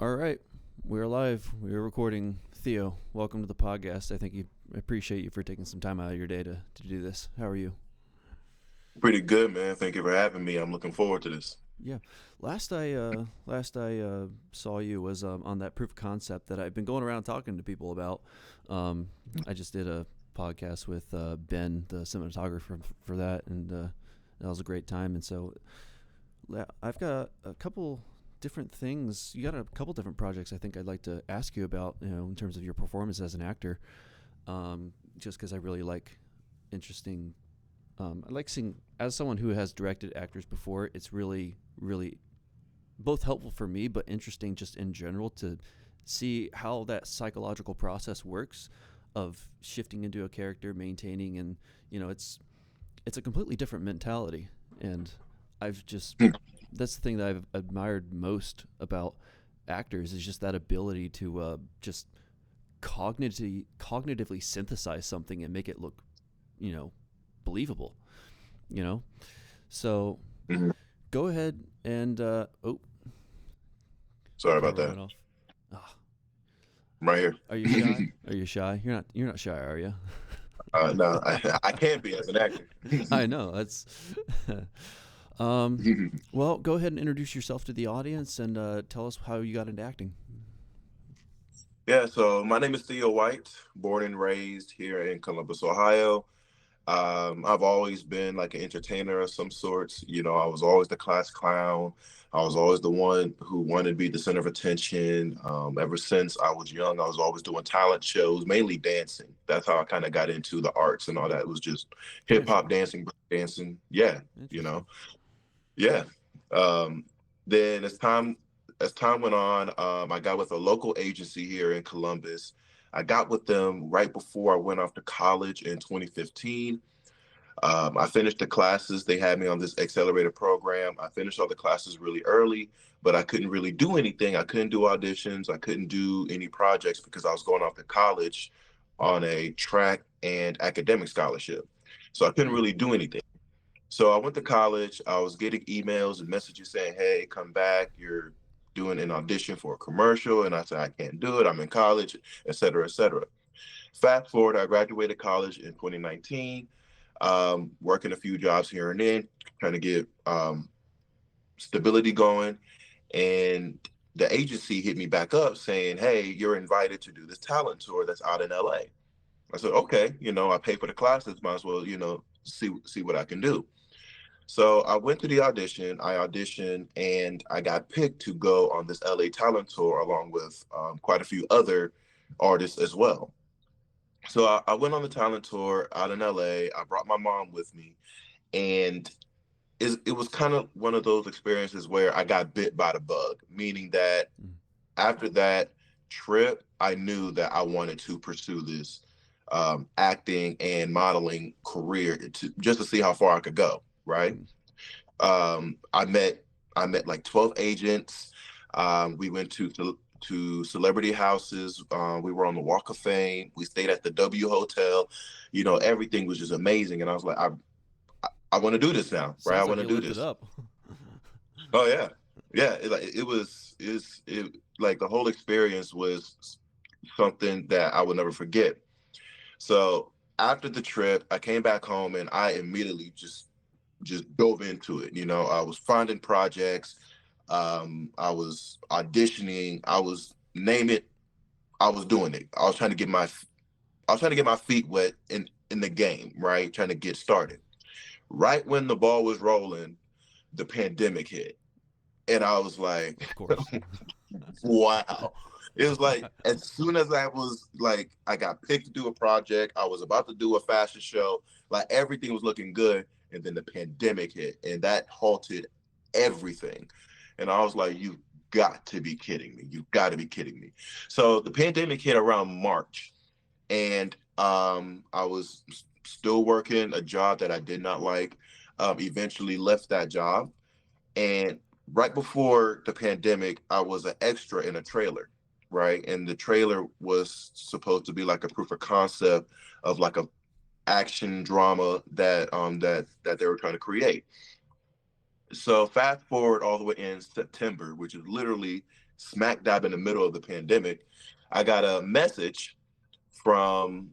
All right, we're live. We're recording. Theo, welcome to the podcast. I appreciate you for taking some time out of your day to do this. How are you? Pretty good, man. Thank you for having me. I'm looking forward to this. Yeah, last I saw you was on that proof of concept that I've been going around talking to people about. Um, I just did a podcast with Ben, the cinematographer for that, and that was a great time. And so I've got a couple different things. You got a couple different projects I think I'd like to ask you about, in terms of your performance as an actor. Just because I really like interesting. I like seeing, as someone who has directed actors before, it's really, really both helpful for me, but interesting just in general to see how that psychological process works of shifting into a character, maintaining, and it's a completely different mentality. And I've just that's the thing that I've admired most about actors is just that ability to just cognitively synthesize something and make it look, you know, believable. You know, so Mhm. go ahead and Sorry about camera that. went off. Ah, I'm right are you shy? here. Are you shy? You're not shy, are you? No, I can't be as an actor. I know that's. um, well, go ahead and introduce yourself to the audience and tell us how you got into acting. Yeah, so my name is Theo White, born and raised here in Columbus, Ohio. I've always been like an entertainer of some sorts. I was always the class clown. I was always the one who wanted to be the center of attention. Ever since I was young, I was always doing talent shows, mainly dancing. That's how I kind of got into the arts and all that. It was just hip hop Dancing, dancing, break dancing. Yeah, you interesting. know, yeah. Um, then as time went on, I got with a local agency here in Columbus. I got with them right before I went off to college in 2015. I finished the classes. They had me on this accelerated program. I finished all the classes really early, but I couldn't really do anything. I couldn't do auditions. I couldn't do any projects because I was going off to college on a track and academic scholarship. So I couldn't Hmm. really do anything. So I went to college. I was getting emails and messages saying, "Hey, come back. You're doing an audition for a commercial." And I said, "I can't do it. I'm in college, et cetera, et cetera." Fast forward, I graduated college in 2019, working a few jobs here and then, trying to get stability going. And the agency hit me back up saying, "Hey, you're invited to do this talent tour that's out in LA." I said, "Okay, I pay for the classes, might as well, see what I can do." So I went to the audition. I auditioned and I got picked to go on this LA talent tour along with quite a few other artists as well. So I went on the talent tour out in LA. I brought my mom with me, and it was kind of one of those experiences where I got bit by the bug, meaning that Mm. after that trip, I knew that I wanted to pursue this acting and modeling career just to see how far I could go. Right. Mm. Um, I met I met like 12 agents. We went to celebrity houses. We were on the Walk of Fame. We stayed at the W Hotel. Everything was just amazing. And I was like, I want to do this now, right? I Sounds like want to you do lived it this. up. Oh yeah, yeah. It like the whole experience was something that I would never forget. So after the trip, I came back home and I immediately just dove into it. I was finding projects. I was auditioning. I was name it. I was doing it. I was trying to get my feet wet in the game, right? Trying to get started. Right when the ball was rolling, the pandemic hit, and I was like, Of course. wow. It was like as soon as I got picked to do a project, I was about to do a fashion show, like everything was looking good, and then the pandemic hit, and that halted everything. And I was like, "You've got to be kidding me! You've got to be kidding me!" So the pandemic hit around March, and I was still working a job that I did not like. Eventually left that job, and right before the pandemic, I was an extra in a trailer, right? And the trailer was supposed to be like a proof of concept of like a action drama that they were trying to create. So fast forward all the way in September, which is literally smack dab in the middle of the pandemic, I got a message from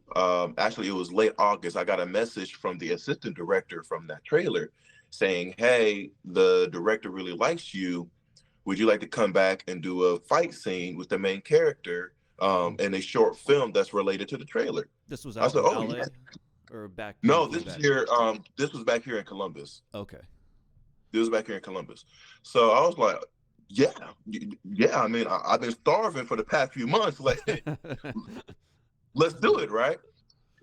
actually it was late August. I got a message from the assistant director from that trailer saying, "Hey, the director really likes you. Would you like to come back and do a fight scene with the main character in a short film that's related to the trailer?" This was I out said, in "Oh yeah." LA or back when you No, flew this is back? here. This was back here in Columbus. Okay. This was back here in Columbus. So I was like, "Yeah, yeah." I mean, I've been starving for the past few months. Like, let's do it, right?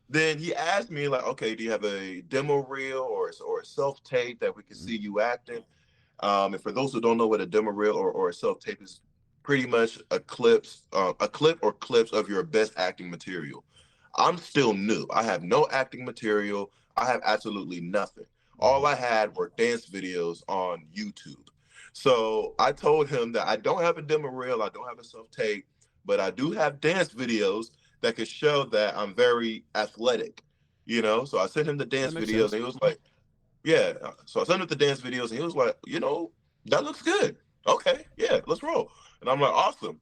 Then he asked me like, "Okay, do you have a demo reel or a self tape that we can see you acting?" And for those who don't know what a demo reel or a self tape is, pretty much a clip or clips of your best acting material. I'm still new. I have no acting material. I have absolutely nothing. All I had were dance videos on YouTube. So I told him that I don't have a demo reel, I don't have a self tape, but I do have dance videos that could show that I'm very athletic. So I sent him the That dance makes videos, sense. and he was like, yeah. So I sent him the dance videos, and he was like, that looks good. Okay, yeah, let's roll. And I'm like, awesome.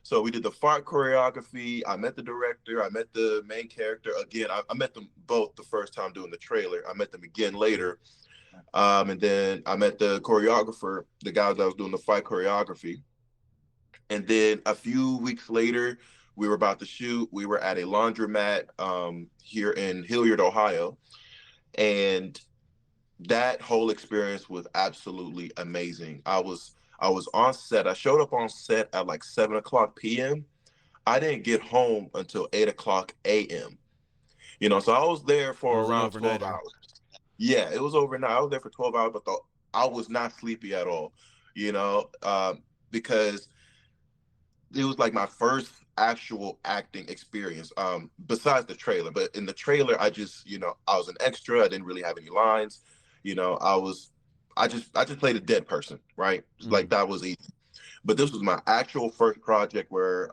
So we did the fight choreography. I met the director. I met the main character again. I met them both the first time doing the trailer. I met them again later. And then I met the choreographer, the guys that was doing the fight choreography. And then a few weeks later, we were about to shoot. We were at a laundromat here in Hilliard, Ohio. And that whole experience was absolutely amazing. I was on set. I showed up on set at like 7 o'clock p.m. I didn't get home until 8 o'clock a.m. So I was there It for was an around 12 overnighter. hours. Yeah, it was overnight. I was there for 12 hours, but I was not sleepy at all, you know, because it was like my first actual acting experience, besides the trailer. But in the trailer, I was an extra. I didn't really have any lines. I just played a dead person, right? Like that was easy. But this was my actual first project where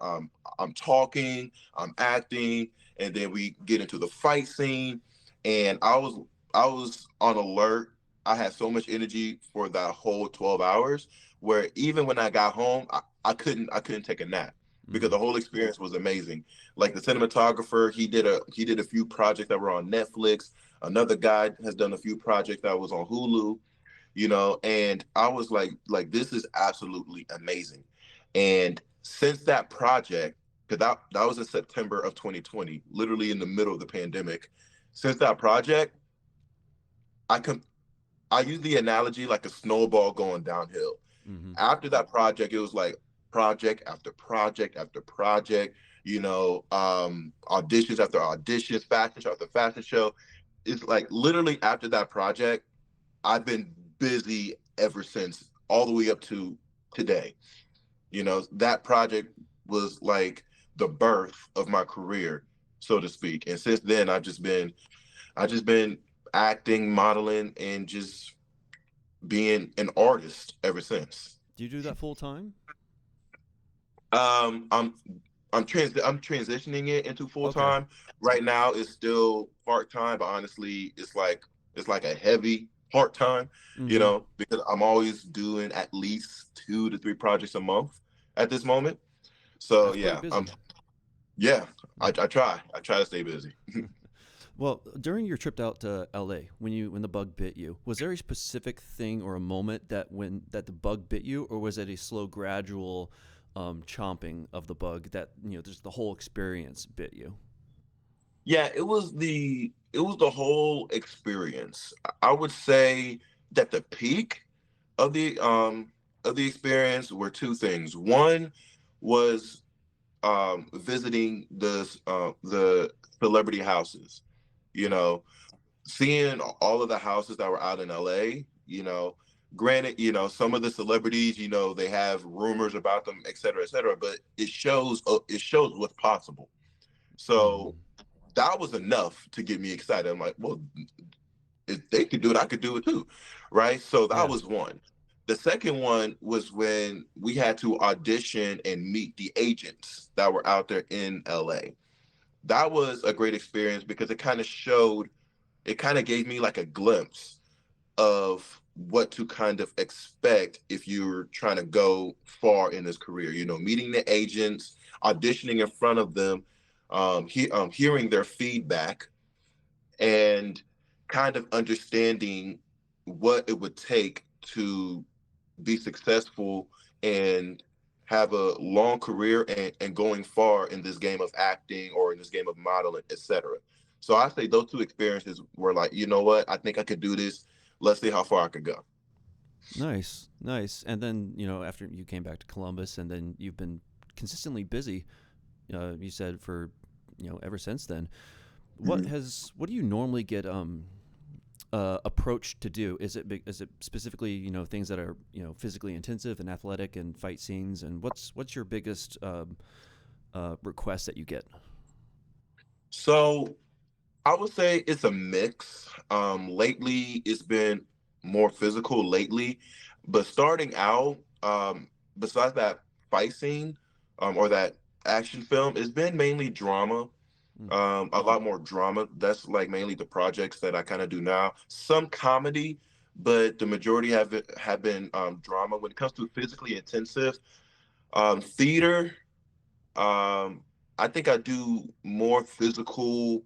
I'm talking, I'm acting, and then we get into the fight scene. And I was on alert. I had so much energy for that whole 12 hours where even when I got home, I couldn't take a nap because the whole experience was amazing. Like the cinematographer, he did a few projects that were on Netflix. Another guy has done a few projects that was on Hulu, and I was like this is absolutely amazing. And since that project, because that was in September of 2020, literally in the middle of the pandemic. Since that project, I can I use the analogy like a snowball going downhill. Mm-hmm. After that project, it was like project after project after project, auditions after auditions, fashion show after fashion show. It's like literally after that project, I've been busy ever since, all the way up to today. That project was like the birth of my career, so to speak. And since then, I just been acting, modeling, and just being an artist ever since. Do you do that full time? Um, I'm I'm transitioning it into full Okay. time. Right now, it's still part time, but honestly, it's like a heavy part time. Mm-hmm. Because I'm always doing at least 2 to 3 projects a month at this moment. So That's pretty yeah, busy. yeah, I try to stay busy. Well, during your trip out to LA, when the bug bit you, was there a specific thing or a moment that the bug bit you, or was it a slow, gradual chomping of the bug that just the whole experience bit you? Yeah, it was the whole experience. I would say that the peak of the experience were two things. One was visiting the celebrity houses. You know, seeing all of the houses that were out in LA. Granted, some of the celebrities, they have rumors about them, et cetera, but it shows what's possible. Mm-hmm. So that was enough to get me excited. I'm like, well, if they could do it, I could do it too, right? So that Yeah. was one. The second one was when we had to audition and meet the agents that were out there in LA. That was a great experience because it kind of gave me like a glimpse of what to kind of expect if you're trying to go far in this career. You know, meeting the agents, auditioning in front of them, hearing their feedback, and kind of understanding what it would take to be successful and have a long career and going far in this game of acting or in this game of modeling, etc. So I say those two experiences were like, you know what, I think I could do this. Let's see how far I could go. Nice, nice. And then, after you came back to Columbus, and then you've been consistently busy. You said for, ever since then. Mhm. What do you normally get approached to do? Is it specifically, things that are, physically intensive and athletic and fight scenes? And what's your biggest request that you get? So I would say it's a mix. Lately, it's been more physical lately, but starting out, besides that fight scene, or that action film, it's been mainly drama. Mm. A lot more drama. That's like mainly the projects that I kind of do now. Some comedy, but the majority have been drama. When it comes to physically intensive theater, um, I think I do more physical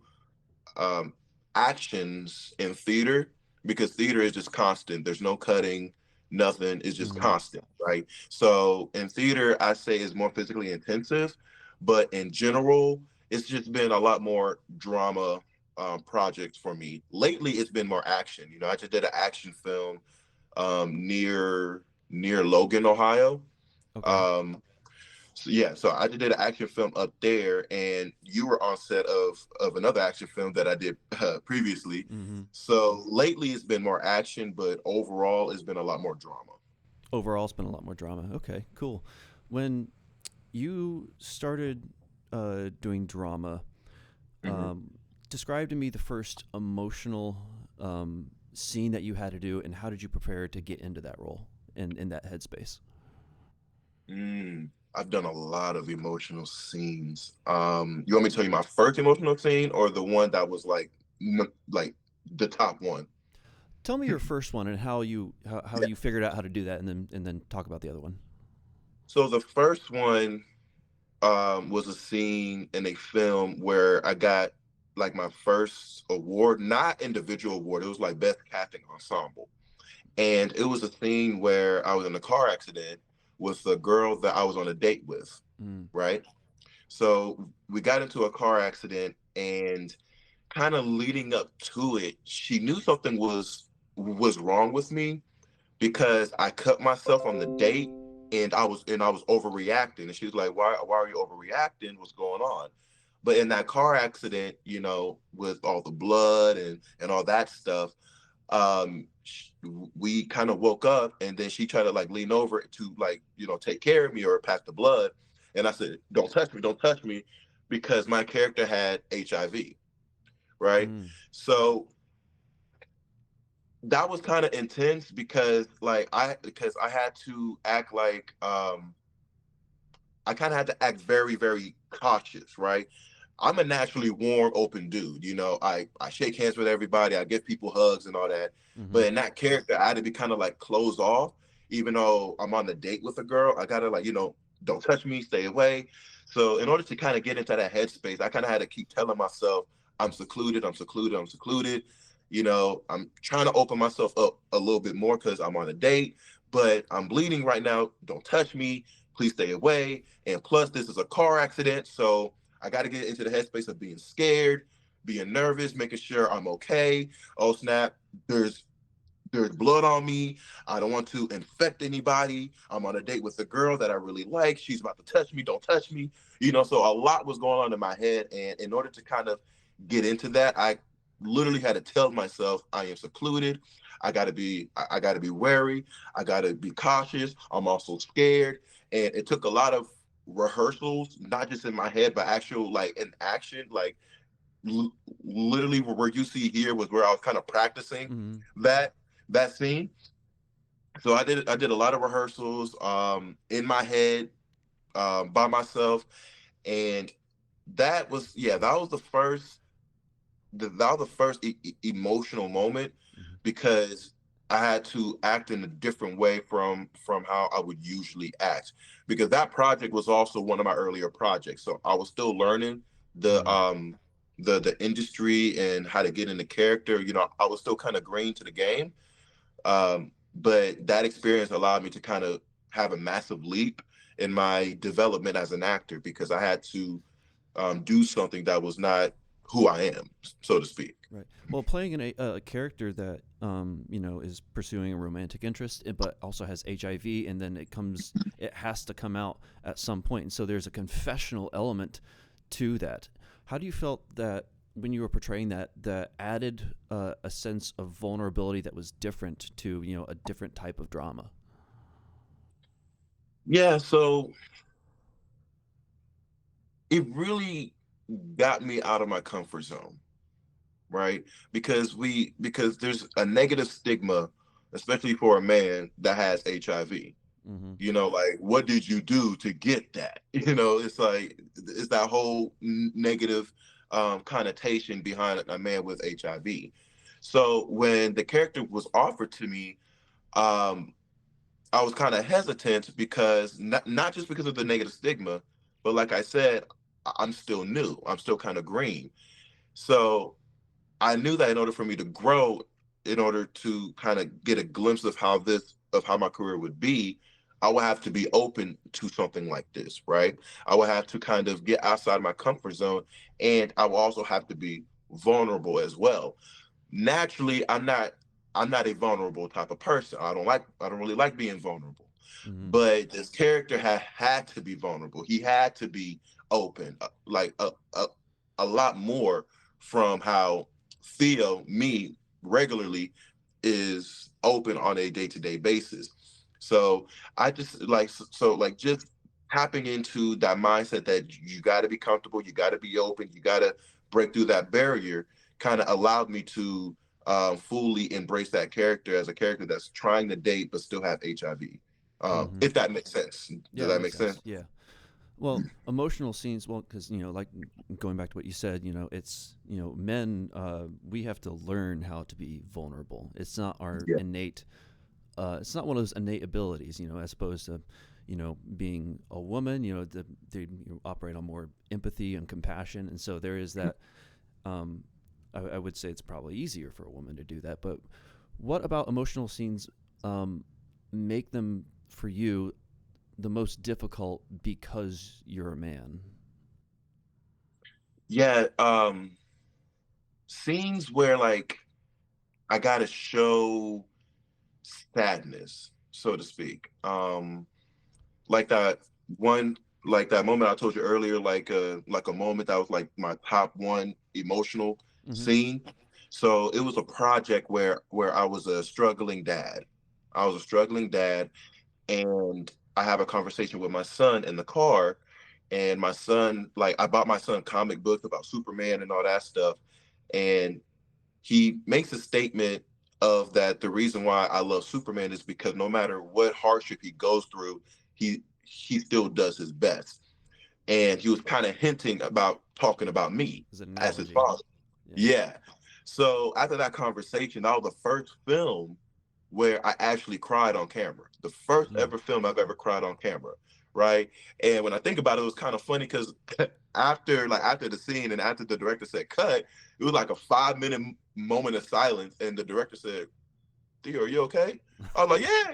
um, actions in theater because theater is just constant. There's no cutting, nothing. It's just Mm-hmm. constant, right? So in theater, I say is more physically intensive, but in general, it's just been a lot more drama projects for me. Lately, it's been more action. You know, I just did an action film near Logan, Ohio. Okay. Um, so yeah, so I did an action film up there, and you were on set of another action film that I did previously. Mm-hmm. So lately, it's been more action, but overall, it's been a lot more drama. Overall, it's been a lot more drama. Okay, cool. When you started doing drama, Hmm. um, describe to me the first emotional scene that you had to do, and how did you prepare to get into that role and in that headspace? I've done a lot of emotional scenes. You want me to tell you my first emotional scene or the one that was like the top one? Tell me your first one and how Yeah. you figured out how to do that, and then talk about the other one. So the first one was a scene in a film where I got like my first award, not individual award. It was like best casting ensemble, and it was a scene where I was in a car accident with a girl that I was on a date with, Mm. right? So we got into a car accident, and kind of leading up to it, she knew something was wrong with me because I cut myself on the date, and I was overreacting. And she was like, why are you overreacting? What's going on? But in that car accident, you know, with all the blood and all that stuff, we kind of woke up, and then she tried to like lean over to like, you know, take care of me or pass the blood. And I said, don't touch me, because my character had HIV, right? Mm. So that was kind of intense because because I had to act like I kind of had to act very, very cautious, right? I'm a naturally warm, open dude. You know, I shake hands with everybody, I give people hugs and all that. Mm-hmm. But in that character, I had to be kind of like closed off, even though I'm on a date with a girl. I gotta like, you know, don't touch me, stay away. So in order to kind of get into that headspace, I kind of had to keep telling myself, I'm secluded, I'm secluded, I'm secluded. You know, I'm trying to open myself up a little bit more because I'm on a date, but I'm bleeding right now. Don't touch me. Please stay away. And plus, this is a car accident. So I got to get into the headspace of being scared, being nervous, making sure I'm okay. Oh snap! There's there's blood on me. I don't want to infect anybody. I'm on a date with a girl that I really like. She's about to touch me. Don't touch me. You know, so a lot was going on in my head, and in order to kind of get into that, I literally had to tell myself I am secluded. I gotta be wary. I gotta be cautious. I'm also scared, and it took a lot of rehearsals, not just in my head, but actual like in action, like l- literally where you see here was where I was kind of practicing Mm-hmm. that that scene. So I did a lot of rehearsals in my head by myself, and that was the first that was the first emotional moment Mm-hmm. because I had to act in a different way from how I would usually act, because that project was also one of my earlier projects. So I was still learning the Mm. the industry and how to get into character. You know, I was still kind of green to the game. But that experience allowed me to kind of have a massive leap in my development as an actor, because I had to do something that was not who I am, so to speak. Right. Well, playing a character that is pursuing a romantic interest, but also has HIV, and then it has to come out at some point, and so there's a confessional element to that. How do you felt that when you were portraying that added a sense of vulnerability that was different to a different type of drama? Yeah, so it really got me out of my comfort zone, right? Because there's a negative stigma, especially for a man that has HIV. Mm-hmm. You know, like, what did you do to get that? You know, it's like, it's that whole negative connotation behind a man with HIV. So when the character was offered to me, um, I was kind of hesitant, because not just because of the negative stigma, but like I said, I'm still new. I'm still kind of green. So I knew that in order for me to grow, in order to kind of get a glimpse of how my career would be, I would have to be open to something like this, right? I would have to kind of get outside my comfort zone, and I will also have to be vulnerable as well. Naturally, I'm not a vulnerable type of person. I don't really like being vulnerable. Mm-hmm. But this character had to be vulnerable. He had to be open, like a lot more from how Theo, me, regularly is open on a day-to-day basis. So I just like just tapping into that mindset that you got to be comfortable, you got to be open, you got to break through that barrier, kind of allowed me to fully embrace that character as a character that's trying to date but still have HIV. Mm-hmm. If that makes sense. Yeah, Does it that makes make sense? sense. Yeah. Well, emotional scenes. Well, because like going back to what you said, it's men. We have to learn how to be vulnerable. It's not our Yeah. innate. It's not one of those innate abilities. As opposed to, being a woman. They operate on more empathy and compassion, and so there is that. I would say it's probably easier for a woman to do that. But what about emotional scenes? Make them for you the most difficult because you're a man? Yeah. Scenes where like I gotta show sadness, so to speak. Like that one, like that moment I told you earlier, like a moment that was like my top one emotional Mm-hmm. scene. So it was a project where I was a struggling dad. I was a struggling dad, and I have a conversation with my son in the car. And my son, like, I bought my son comic books about Superman and all that stuff. And he makes a statement of that the reason why I love Superman is because no matter what hardship he goes through, he still does his best. And he was kind of hinting about talking about me As an as his analogy. father. Yeah. Yeah. So after that conversation, that was the first film where I actually cried on camera. The first Mm. ever film I've ever cried on camera, right? And when I think about it, it was kind of funny because after the scene and after the director said cut, it was like a 5 minute moment of silence, and the director said, "Theo, are you okay?" I was like, "Yeah.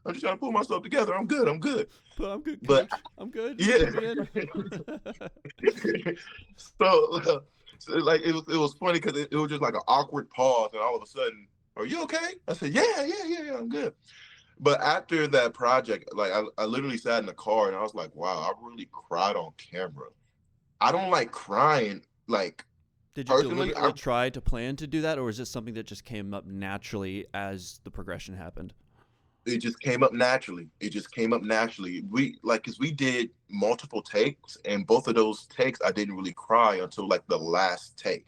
I'm just trying to pull myself together. I'm good. I'm good." But I'm good, But coach. I'm good. Just yeah. put me in. So like it was funny because it was just like an awkward pause, and all of a sudden, "Are you okay?" I said, "Yeah, I'm good." But after that project, like I literally sat in the car and I was like, "Wow, I really cried on camera." I don't like crying, like, Did you personally. deliberately try to plan to do that, or is this something that just came up naturally as the progression happened? It just came up naturally. It just came up naturally. Because we did multiple takes, and both of those takes I didn't really cry until like the last take.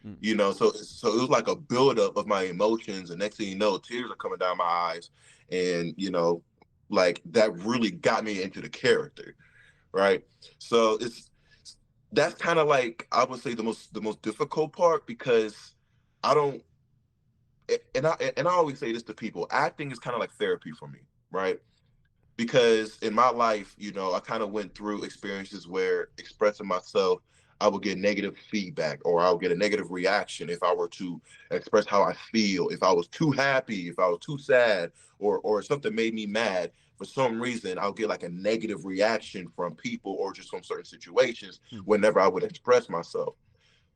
Mm. So it was like a buildup of my emotions, and next thing you know, tears are coming down my eyes, and like that really got me into the character, right? So that's kind of like, I would say, the most difficult part, because I don't and I always say this to people: acting is kind of like therapy for me, right? Because in my life, I kind of went through experiences where expressing myself, I would get negative feedback, or I would get a negative reaction if I were to express how I feel. If I was too happy, if I was too sad, or something made me mad, for some reason, I'll get like a negative reaction from people or just from certain situations Hmm. whenever I would express myself.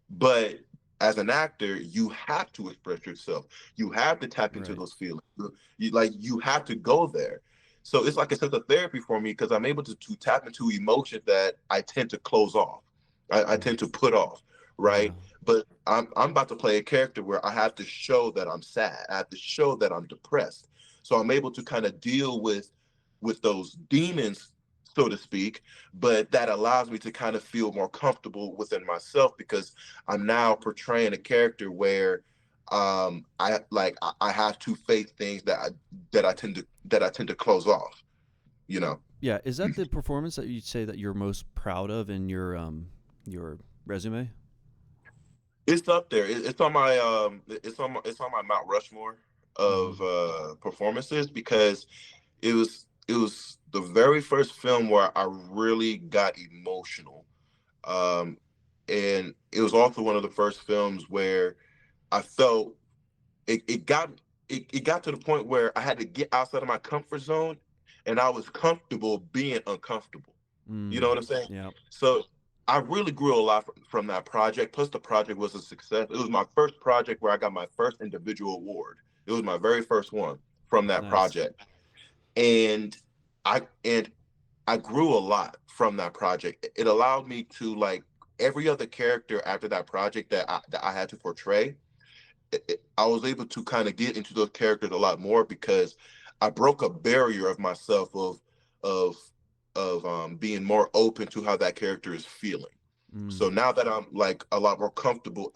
But as an actor, you have to express yourself. You have to tap into Right. those feelings. You have to go there. So it's like a sense of therapy for me because I'm able to tap into emotions that I tend to close off. I Hmm. tend to put off, Yeah. right? But I'm about to play a character where I have to show that I'm sad. I have to show that I'm depressed. So I'm able to kind of deal with those demons, so to speak, but that allows me to kind of feel more comfortable within myself because I'm now portraying a character where I have to face things that I tend to close off, you know. Yeah. Is that the performance that you'd say that you're most proud of in your resume? It's up there. It's on my Mount Rushmore Mm-hmm. of performances because it was the very first film where I really got emotional. Um and it was also one of the first films where I felt it got to the point where I had to get outside of my comfort zone, and I was comfortable being uncomfortable. You know Mm. what I'm saying? Yeah. So I really grew a lot from that project. Plus, the project was a success. It was my first project where I got my first individual award. It was my very first one from that Nice. project, and I grew a lot from that project. It allowed me to like every other character after that project that I had to portray. I was able to kind of get into those characters a lot more because I broke a barrier of myself of being more open to how that character is feeling. Mm. So now that I'm like a lot more comfortable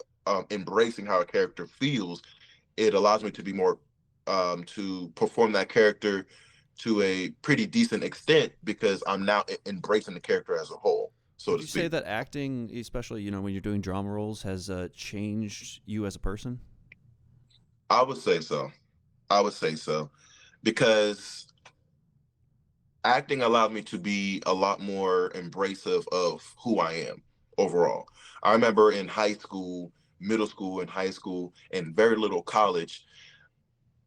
embracing how a character feels, it allows me to be more to perform that character to a pretty decent extent because I'm now embracing the character as a whole, so Would to you say speak. that acting, especially when you're doing drama roles, has changed you as a person? I would say so. I would say so because acting allowed me to be a lot more embracive of who I am overall. I remember in high school, middle school, and high school, and very little college,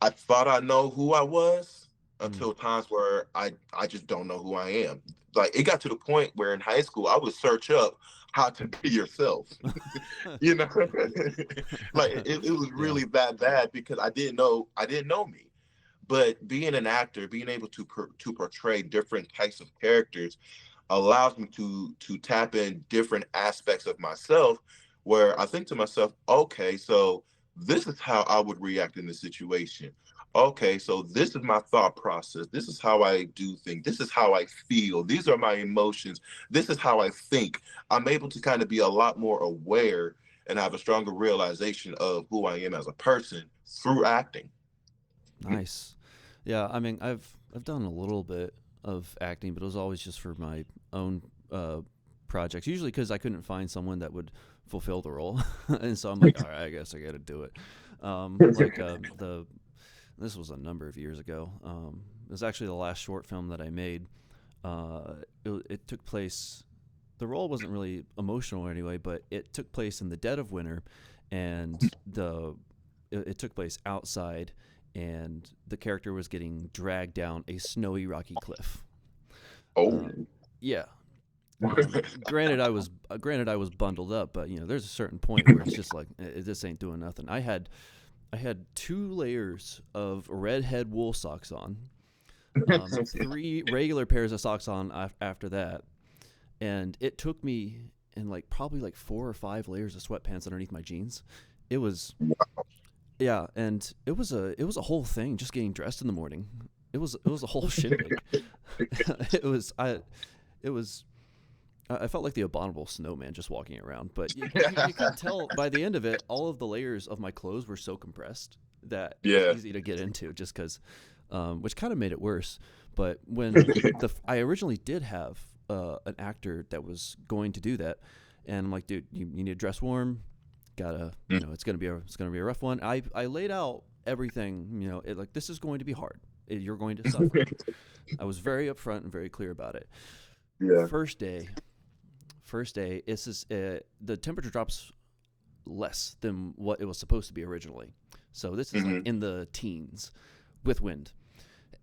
I thought I know who I was Mm. until times where I just don't know who I am. Like it got to the point where in high school I would search up how to be yourself. you know, like it was Yeah. really that bad because I didn't know me. But being an actor, being able to portray different types of characters allows me to tap in different aspects of myself where I think to myself, okay, so this is how I would react in this situation. Okay, so this is my thought process. This is how I do things. This is how I feel. These are my emotions. This is how I think. I'm able to kind of be a lot more aware and have a stronger realization of who I am as a person through acting. Nice. Yeah, I mean, I've done a little bit of acting, but it was always just for my own uh, projects. Usually because I couldn't find someone that would fulfill the role, and so I'm like, all right, I guess I got to do it. Like the this was a number of years ago. It was actually the last short film that I made. It took place. The role wasn't really emotional anyway, but it took place in the dead of winter, and it took place outside, and the character was getting dragged down a snowy, rocky cliff. Oh. Uh, yeah. Granted I was bundled up, but there's a certain point where it's just like this ain't doing nothing. I had 2 layers of redhead wool socks on, 3 regular pairs of socks on after that, and it took me in like probably like 4 or 5 layers of sweatpants underneath my jeans. It was Yeah, and it was a whole thing just getting dressed in the morning. It was a whole shindig. it was I it was I felt like the abominable snowman just walking around, but you could tell by the end of it, all of the layers of my clothes were so compressed that it was Yeah. easy to get into, just because, which kind of made it worse. But when I originally did have an actor that was going to do that, and I'm like, dude, you need to dress warm. Gotta, it's gonna be a rough one. I laid out everything, like, this is going to be hard. You're going to suffer. I was very upfront and very clear about it. Yeah. First day, the temperature drops less than what it was supposed to be originally. So this is like in the teens with wind.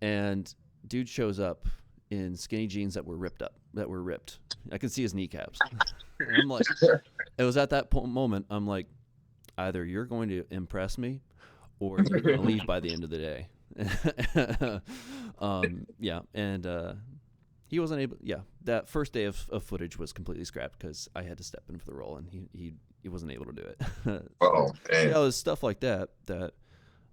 And dude shows up in skinny jeans that were ripped. I could see his kneecaps. And I'm like, it was at that moment, I'm like, either you're going to impress me or you're going to leave by the end of the day. He wasn't able. Yeah, that first day of footage was completely scrapped because I had to step in for the role, and he wasn't able to do it. Oh, man. Yeah, it was stuff like that.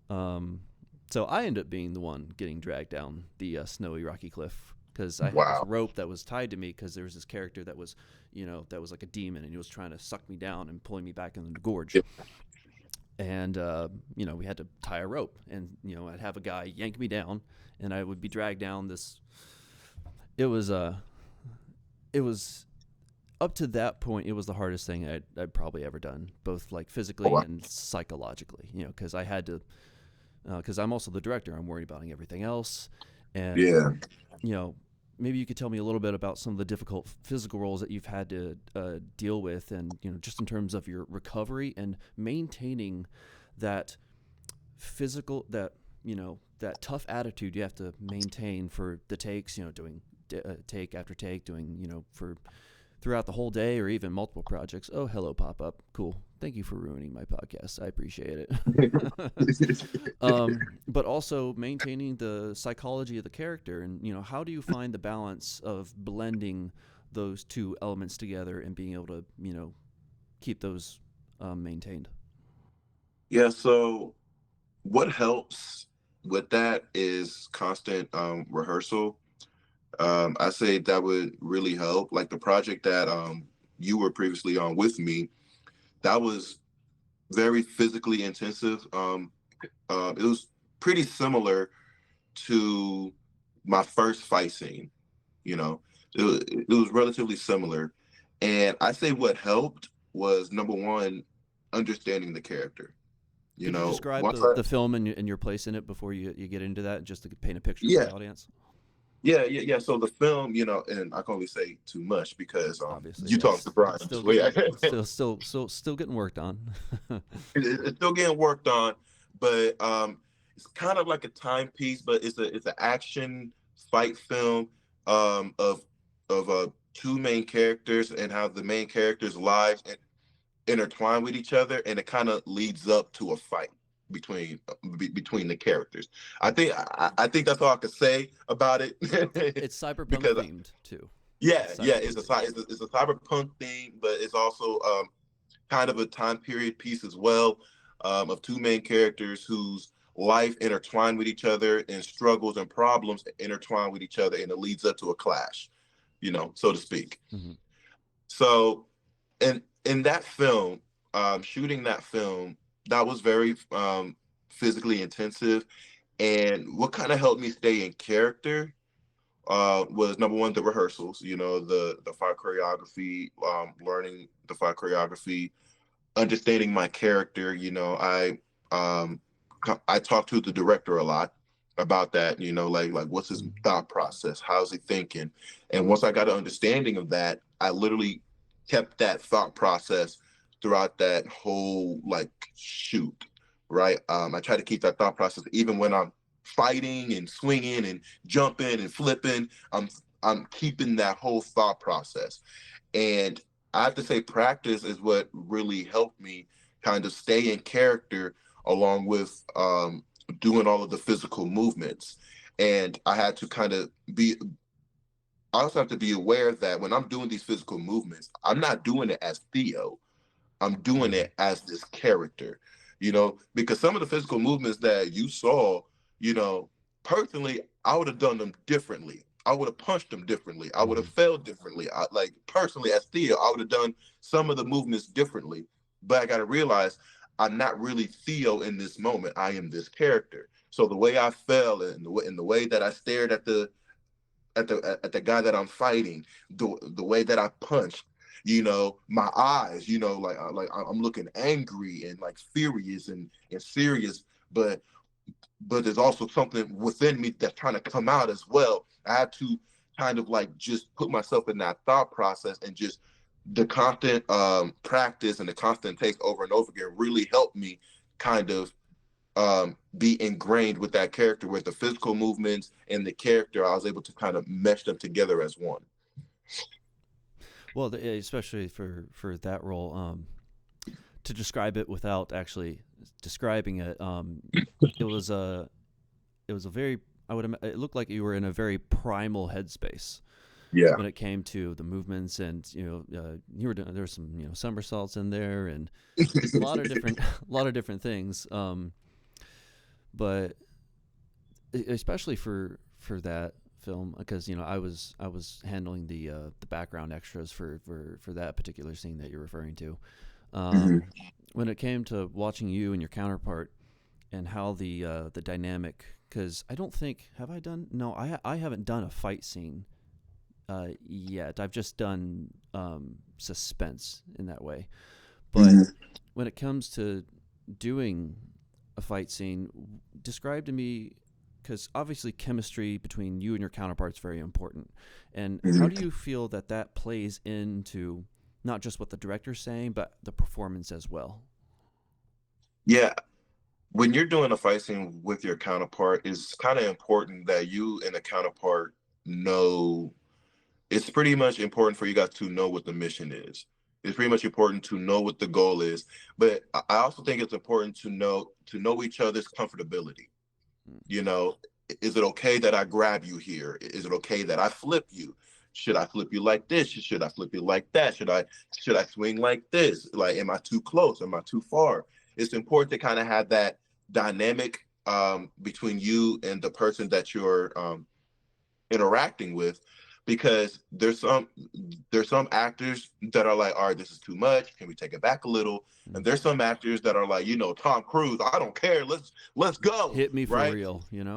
So I ended up being the one getting dragged down the snowy rocky cliff because I had this rope that was tied to me because there was this character that was, that was like a demon, and he was trying to suck me down and pulling me back in the gorge. And, we had to tie a rope, and, I'd have a guy yank me down, and I would be dragged down this. It was up to that point, it was the hardest thing I'd probably ever done, both like physically and psychologically, because I had to, because I'm also the director. I'm worried about everything else. And, maybe you could tell me a little bit about some of the difficult physical roles that you've had to deal with, and just in terms of your recovery and maintaining that physical, that tough attitude you have to maintain for the takes, doing take after take, doing for throughout the whole day or even multiple projects. Oh, hello, pop up. Cool. Thank you for ruining my podcast. I appreciate it. But also maintaining the psychology of the character, and how do you find the balance of blending those two elements together and being able to keep those maintained? Yeah. So what helps with that is constant rehearsal. I say that would really help. Like the project that you were previously on with me, that was very physically intensive. It was pretty similar to my first fight scene. It was relatively similar. And I say what helped was, number one, understanding the character. Could you describe the film and your place in it before you get into that, just to paint a picture for the audience? Yeah. So the film, and I can only say too much because obviously you talk to Brian. Still getting worked on. It's still getting worked on, but it's kind of like a timepiece, but it's an action fight film of two main characters and how the main characters' lives intertwine with each other, and it kind of leads up to a fight between the characters. I think that's all I could say about it. It's cyberpunk themed too. It's a cyberpunk theme, but it's also kind of a time period piece as well, of two main characters whose life intertwine with each other, and struggles and problems intertwine with each other, and it leads up to a clash, so to speak. Mm-hmm. So, in that film, shooting that film, that was very physically intensive. And what kind of helped me stay in character was, number one, the rehearsals, the fight choreography, learning the fight choreography, understanding my character. I talked to the director a lot about that, like what's his thought process? How's he thinking? And once I got an understanding of that, I literally kept that thought process throughout that whole shoot, right? I try to keep that thought process even when I'm fighting and swinging and jumping and flipping. I'm keeping that whole thought process. And I have to say, practice is what really helped me kind of stay in character, along with doing all of the physical movements. And I had to I also have to be aware that when I'm doing these physical movements, I'm not doing it as Theo. I'm doing it as this character, because some of the physical movements that you saw, personally, I would have done them differently. I would have punched them differently. I would have felt differently. Personally, as Theo, I would have done some of the movements differently. But I got to realize I'm not really Theo in this moment. I am this character. So the way I fell, and the way that I stared at the guy that I'm fighting, the way that I punched, my eyes, I'm looking angry and furious and serious, but but there's also something within me that's trying to come out as well. I had to kind of like just put myself in that thought process, and just the constant practice and the constant takes over and over again really helped me kind of be ingrained with that character, with the physical movements and the character. I was able to kind of mesh them together as one. Well, especially for that role, to describe it without actually describing it, it was a very, it looked like you were in a very primal headspace Yeah. when it came to the movements, and you were doing, there were some somersaults in there, and a lot of different a lot of different things. But especially for that film, because I was handling the background extras for that particular scene that you're referring to. Mhm. When it came to watching you and your counterpart, and how the dynamic, because I don't think, have I done, no, I haven't done a fight scene yet. I've just done suspense in that way. But Mhm. when it comes to doing a fight scene, describe to me, because obviously chemistry between you and your counterpart is very important. And how Mhm. do you feel that plays into not just what the director's saying, but the performance as well? Yeah. When you're doing a fight scene with your counterpart, it's kind of important that you and the counterpart know. It's pretty much important for you guys to know what the mission is. It's pretty much important to know what the goal is. But I also think it's important to know each other's comfortability. Mm. You know, is it okay that I grab you here? Is it okay that I flip you? Should I flip you like this? Should I flip you like that? Should I swing like this? Like, am I too close? Am I too far? It's important to kind of have that dynamic between you and the person that you're interacting with, because there's some actors that are like, all right, this is too much, can we take it back a little? Mm. And there's some actors that are like, Tom Cruise, I don't care, let's go, Hit me for right? real, Yeah.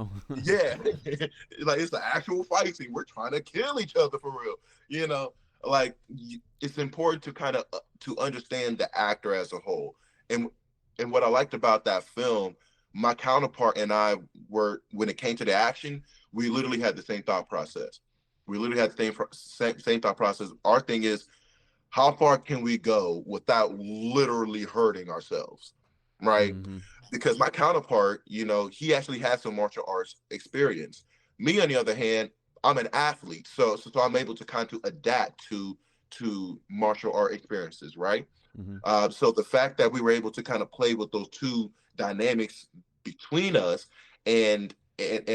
Like, it's the actual fight scene, we're trying to kill each other for real, you know like, it's important to kind of to understand the actor as a whole. And what I liked about that film, my counterpart and I were, when it came to the action, we literally had the same thought process. We literally had the same thought process. Our thing is, how far can we go without literally hurting ourselves, right? Mm-hmm. Because my counterpart, he actually has some martial arts experience. Me, on the other hand, I'm an athlete, so I'm able to kind of adapt to martial art experiences, right? Mm-hmm. So the fact that we were able to kind of play with those two dynamics between us, and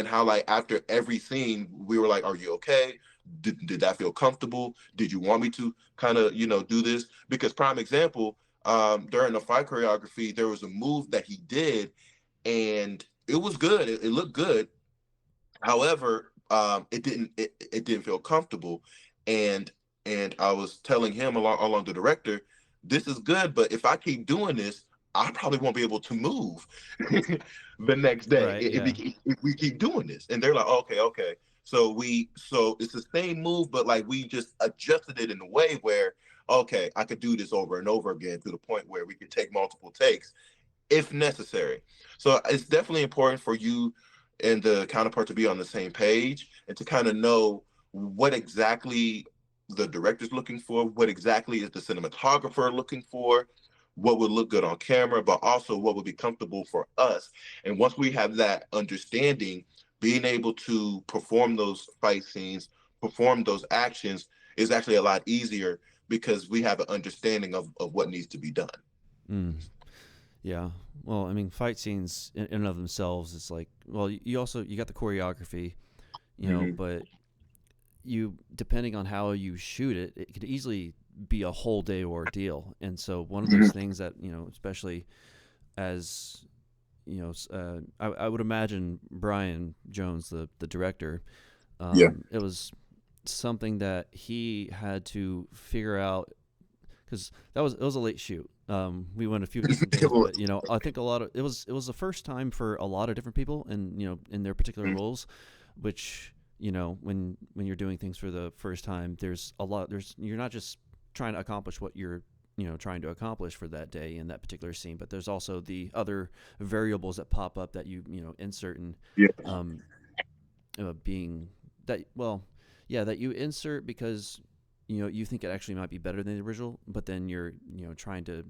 how, like, after every scene we were like, are you okay? Did that feel comfortable? Did you want me to kind of do this? Because, prime example, during the fight choreography, there was a move that he did, and it was good. It looked good. However, it didn't feel comfortable, and I was telling him, along the director, this is good, but if I keep doing this, I probably won't be able to move the next day Right. if Yeah. we keep doing this. And they're like, okay, okay. So it's the same move, but like, we just adjusted it in a way where, okay, I could do this over and over again, to the point where we could take multiple takes if necessary. So it's definitely important for you and the counterpart to be on the same page, and to kind of know what exactly the director's looking for, what exactly is the cinematographer looking for, what would look good on camera, but also what would be comfortable for us. And once we have that understanding, being able to perform those fight scenes, perform those actions, is actually a lot easier, because we have an understanding of what needs to be done. Mm. Yeah. Well, I mean, fight scenes in and of themselves, it's like, well, you also, you got the choreography, Mm-hmm. but you, depending on how you shoot it, it could easily be a whole day ordeal. And so one of those things that, especially as, I would imagine Brian Jones, the director, Yeah. it was something that he had to figure out, because it was a late shoot. We went a few different days, but I think it was the first time for a lot of different people, and in their particular roles, which when you're doing things for the first time, there's you're not just trying to accomplish what you're trying to accomplish for that day in that particular scene. But there's also the other variables that pop up that you insert and Yeah. um, being that that you insert because you think it actually might be better than the original, but then you're trying to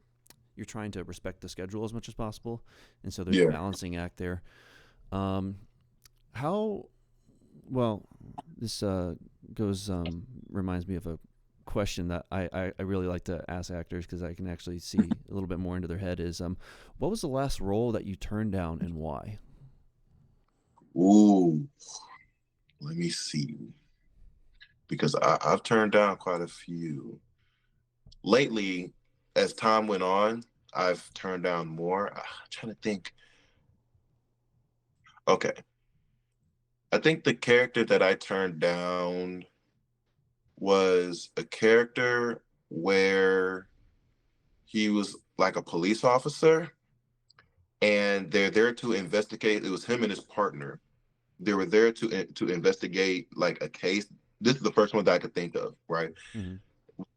respect the schedule as much as possible, and so there's a Yeah. balancing act there. How well this goes reminds me of a question that I really like to ask actors because I can actually see a little bit more into their head is what was the last role that you turned down and why? Ooh, let me see. Because I've turned down quite a few. Lately, as time went on, I've turned down more. I'm trying to think. Okay. I think the character that I turned down was a character where he was like a police officer and they're there to investigate. It was him and his partner. They were there to investigate like a case. This is the first one that I could think of, right? Mm-hmm.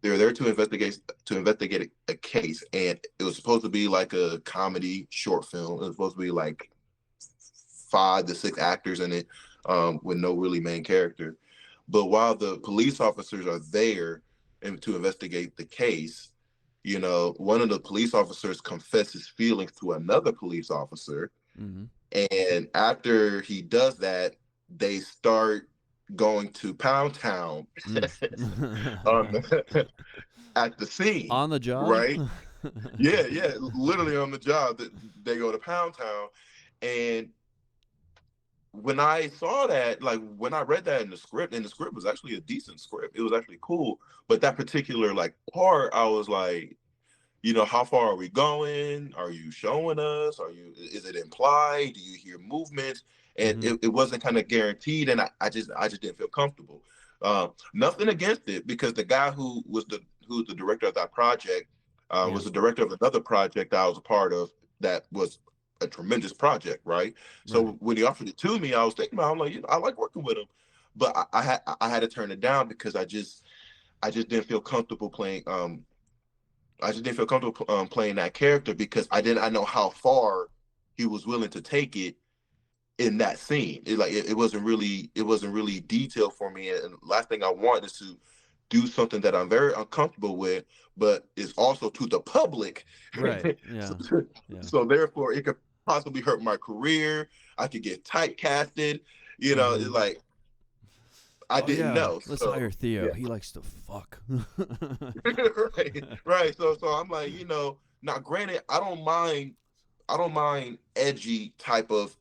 They were there to investigate a case, and it was supposed to be like a comedy short film. It was supposed to be like 5 to 6 actors in it, with no really main character. But while the police officers are there and to investigate the case, one of the police officers confesses feelings to another police officer. Mm-hmm. And after he does that, they start going to Pound Town um, at the scene, On the job. right? Yeah, yeah, literally on the job. That they go to Pound Town, and when I saw that, like when I read that in the script, and the script was actually a decent script. It was actually cool, but that particular like part, I was like, how far are we going? Are you showing us? Is it implied? Do you hear movements? And Mm-hmm. it wasn't kind of guaranteed, and I just didn't feel comfortable. Nothing against it, because the guy who's the director of that project was the director of another project that I was a part of that was a tremendous project, right? So Right. when he offered it to me, I was thinking about, I'm like, I like working with him, but I had to turn it down because I just didn't feel comfortable playing. I just didn't feel comfortable playing that character because I know how far he was willing to take it in that scene. It wasn't really detailed for me. And last thing I want is to do something that I'm very uncomfortable with, but is also to the public. Right. so, Yeah. Yeah. so therefore, it could possibly hurt my career. I could get typecasted. It's Mm-hmm. like I Oh didn't yeah. know. Let's So hire Theo. yeah. He likes to fuck. right, right. So I'm like, now granted, I don't mind edgy type of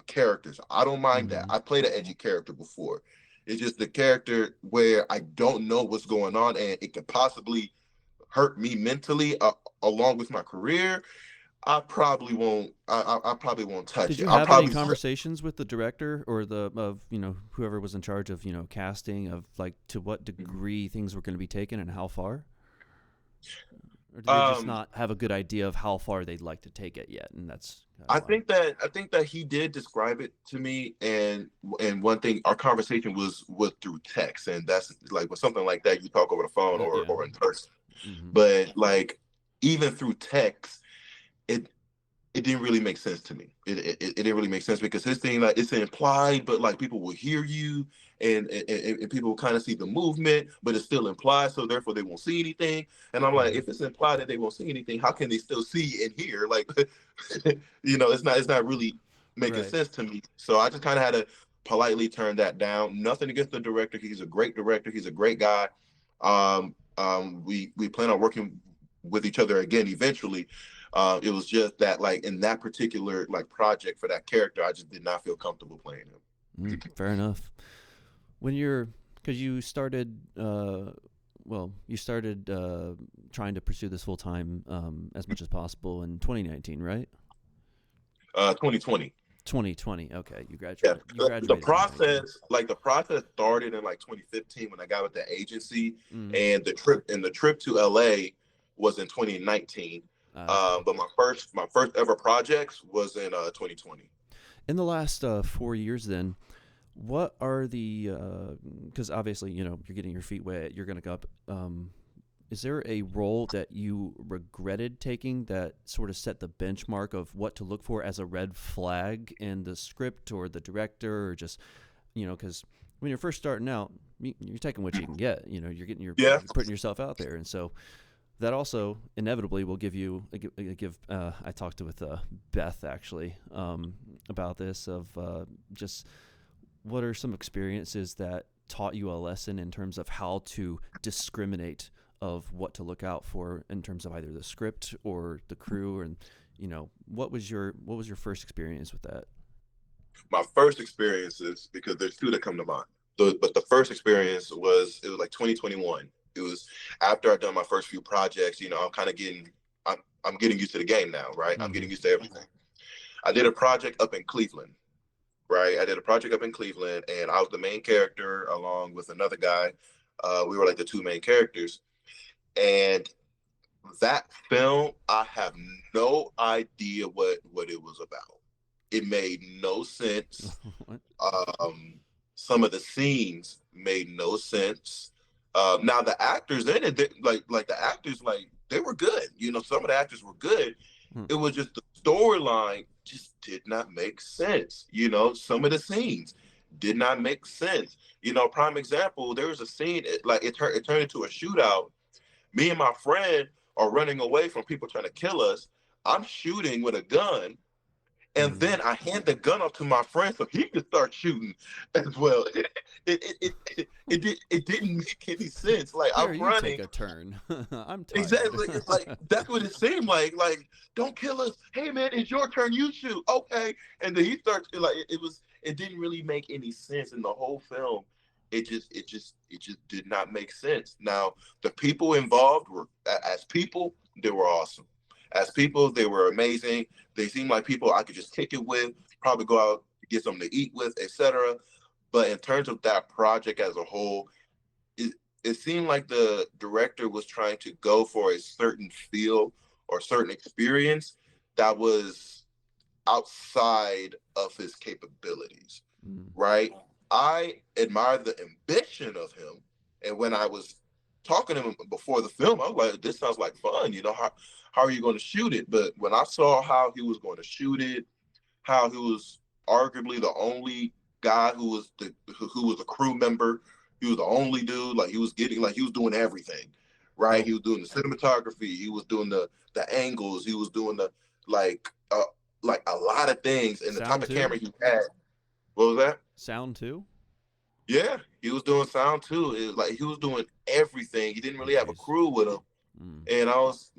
characters. I don't mind that. Mm-hmm. I played an edgy character before. It's just the character where I don't know what's going on and it could possibly hurt me mentally, along with my career. I probably won't. I probably won't touch Did it. you I'll have any probably. conversations with the director or whoever was in charge of casting of like to what degree things were going to be taken and how far? Or did they just Um, not have a good idea of how far they'd like to take it yet, and that's kind of I why? think that he did describe it to me, and one thing, our conversation was through text, and that's like with something like that, you talk over the phone Yeah. or in person. Mm-hmm. But like even through text, it it didn't really make sense to me. It didn't really make sense because his thing, like, it's implied, but like people will hear you, and people will kind of see the movement, but it's still implied, so therefore they won't see anything. And I'm like, Mm-hmm. if it's implied that they won't see anything, how can they still see and hear? Like, it's not really making Right. sense to me. So I just kind of had to politely turn that down. Nothing against the director; he's a great director. He's a great guy. We plan on working with each other again eventually. It was just that, like, in that particular like project for that character, I just did not feel comfortable playing him. Fair enough. When because you started, you started trying to pursue this full time as much as possible in 2019, right? 2020. 2020. Okay, you Yeah, graduated. You the graduated 2019. process started in like 2015 when I got with the agency, Mm. and the trip to LA was in 2019. Okay. But my first ever projects was in 2020. In the last 4 years, then, what are the? Because obviously, you're getting your feet wet. You're going to go up. is there a role that you regretted taking that sort of set the benchmark of what to look for as a red flag in the script or the director, or just, because when you're first starting out, you're taking what you can get. You're Yeah. putting yourself out there, and so that also inevitably will give you I talked with Beth actually about this of just what are some experiences that taught you a lesson in terms of how to discriminate of what to look out for in terms of either the script or the crew, and what was your first experience with that? My first experiences, because there's two that come to mind. But the first experience was like 2021. It was after I'd done my first few projects. I'm kind of I'm getting used to the game now, right? Mm-hmm. I'm getting used to everything. I did a project up in Cleveland, right? I did a project up in Cleveland, and I was the main character along with another guy. We were like the two main characters, and that film, I have no idea what it was about. It made no sense. Some of the scenes made no sense. Now the actors in it, the actors, they were good. Some of the actors were good. It was just the storyline just did not make sense. Some of the scenes did not make sense. Prime example, there was a scene, it turned into a shootout. Me and my friend are running away from people trying to kill us. I'm shooting with a gun, and then I hand the gun off to my friend so he could start shooting as well. It didn't make any sense. Like, Here, I'm you running. take a turn. I'm tired. Exactly. It's like, that's what it seemed like. Like, don't kill us. Hey man, it's your turn. You shoot. Okay. And then he starts it didn't really make any sense in the whole film. It just did not make sense. Now, the people involved as people, they were awesome. As people, they were amazing. They seemed like people I could just kick it with, probably go out, get something to eat with, etc. But in terms of that project as a whole, it seemed like the director was trying to go for a certain feel or certain experience that was outside of his capabilities, right? I admire the ambition of him. And when I was talking to him before the film, I was like, this sounds like fun. How are you going to shoot it? But when I saw how he was going to shoot it, how he was arguably the only guy who was a crew member, he was the only dude, he was doing everything, right? He was doing the cinematography, he was doing the angles, he was doing the a lot of things, and the type of camera he had. What was that? Sound too? Yeah, he was doing sound too. He was doing everything. He didn't really have a crew with him. And I was,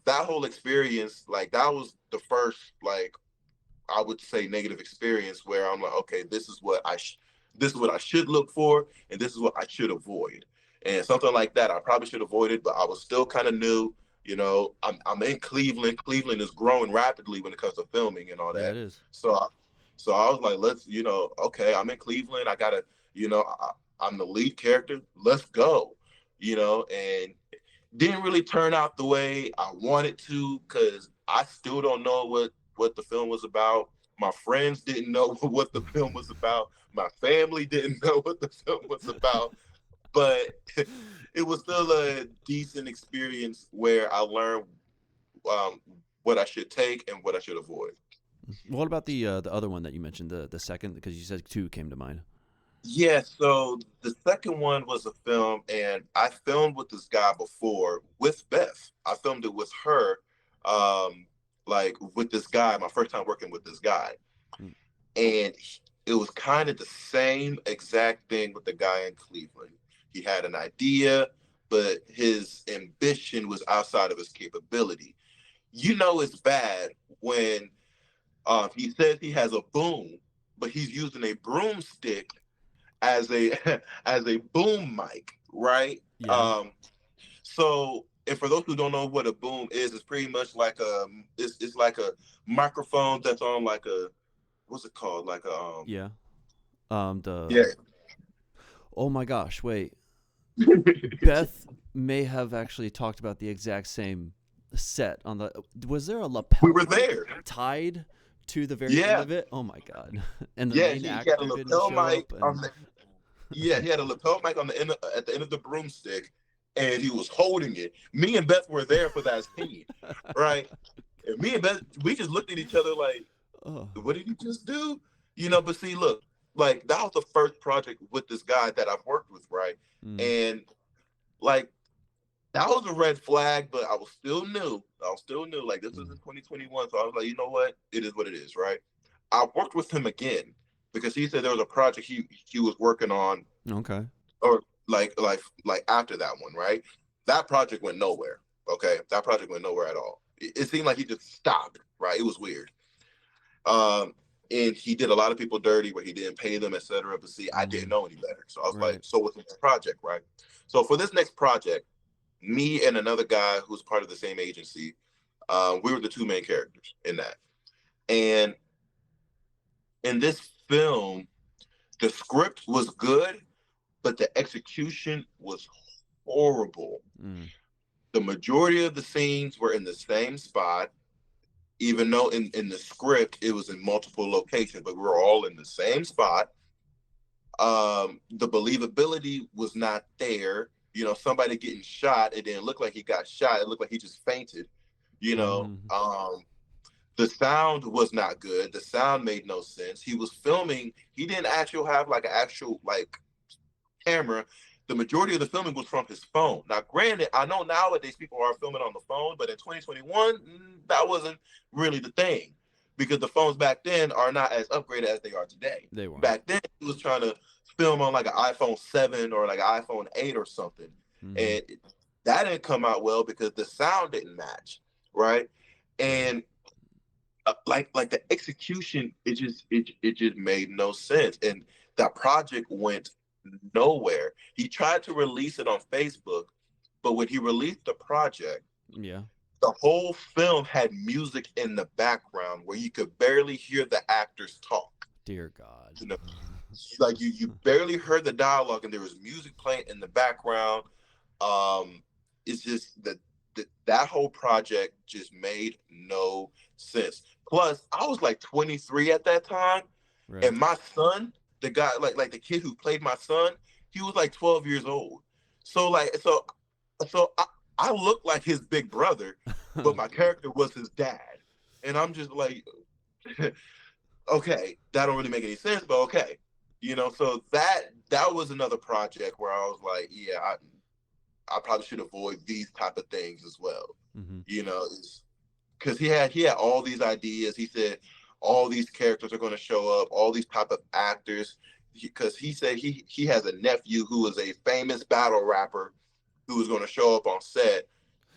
that whole experience, that was the first, I would say, negative experience where I'm like, okay, this is what I should look for, and this is what I should avoid. And something like that, I probably should avoid it, but I was still kind of new. I'm in Cleveland. Cleveland is growing rapidly when it comes to filming and all that. Yeah, it is. So I was like, let's, okay, I'm in Cleveland. I gotta, I'm the lead character. Let's go, and didn't really turn out the way I wanted to, because I still don't know what the film was about. My friends didn't know what the film was about. My family didn't know what the film was about. But it was still a decent experience where I learned what I should take and what I should avoid. What about the other one that you mentioned, the second, because you said two came to mind? Yeah, so the second one was a film, and I filmed with this guy before with Beth. I filmed it with her, with this guy, my first time working with this guy. And it was kind of the same exact thing with the guy in Cleveland. He had an idea, but his ambition was outside of his capability. It's bad when he says he has a boom, but he's using a broomstick as a boom mic, right? Yeah. And for those who don't know what a boom is, it's pretty much it's like a microphone that's on what's it called? Yeah. Yeah. Oh my gosh! Wait. Beth may have actually talked about the exact same set on the. Was there a lapel? We were there. Tied to the very end of it. Oh my god! And the main he actor had a didn't lapel show mic up. he had a lapel mic on the end at the end of the broomstick, and he was holding it. Me and Beth were there for that scene, right? And me and Beth, we just looked at each other like, Oh. what did he just do? You know, but see, look, like that was the first project with this guy that I've worked with, right? Mm. And like that was a red flag, but I was still new. I was still new. Like this was in 2021. So I was like, you know what? It is what it is, right? I worked with him again because he said there was a project he was working on, Okay. or like after that one, right? That project went nowhere. Okay. That project went nowhere at all. It seemed like he just stopped, right? It was weird. Um, and he did a lot of people dirty where he didn't pay them, etc. But see, I didn't know any better. So I was like, Right. so what's the next project, right? So for this next project, me and another guy who's part of the same agency, we were the two main characters in that. And in this film, the script was good, but the execution was horrible. Mm. The majority of the scenes were in the same spot, even though in the script it was in multiple locations, but we were all in the same spot. The believability was not there. You know, somebody getting shot, it didn't look like he got shot. It looked like he just fainted. You know, Mm. the sound was not good. The sound made no sense. He was filming. He didn't actually have like an actual like camera. The majority of the filming was from his phone. Now, granted, I know nowadays people are filming on the phone, but in 2021, that wasn't really the thing because the phones back then are not as upgraded as they are today. They weren't. Back then, he was trying to film on like an iPhone 7 or like an iPhone 8 or something. Mm-hmm. And that didn't come out well because the sound didn't match, right? Right. And like the execution, it just made no sense. And that project went nowhere. He tried to release it on Facebook, but when he released the project, Yeah. the whole film had music in the background where you could barely hear the actors talk. Dear God. You know, like you barely heard the dialogue, and there was music playing in the background. It's just that whole project just made no sense. Plus, I was like 23 at that time, Right. and my son, the guy, like the kid who played my son, he was like 12 years old. So I looked like his big brother, but my character was his dad, and I'm just like, okay, that don't really make any sense, but okay, you know. So that was another project where I was like, yeah, I probably should avoid these type of things as well, Mm-hmm. you know, because he had all these ideas. He said all these characters are going to show up, all these type of actors, because he said he has a nephew who is a famous battle rapper who was going to show up on set.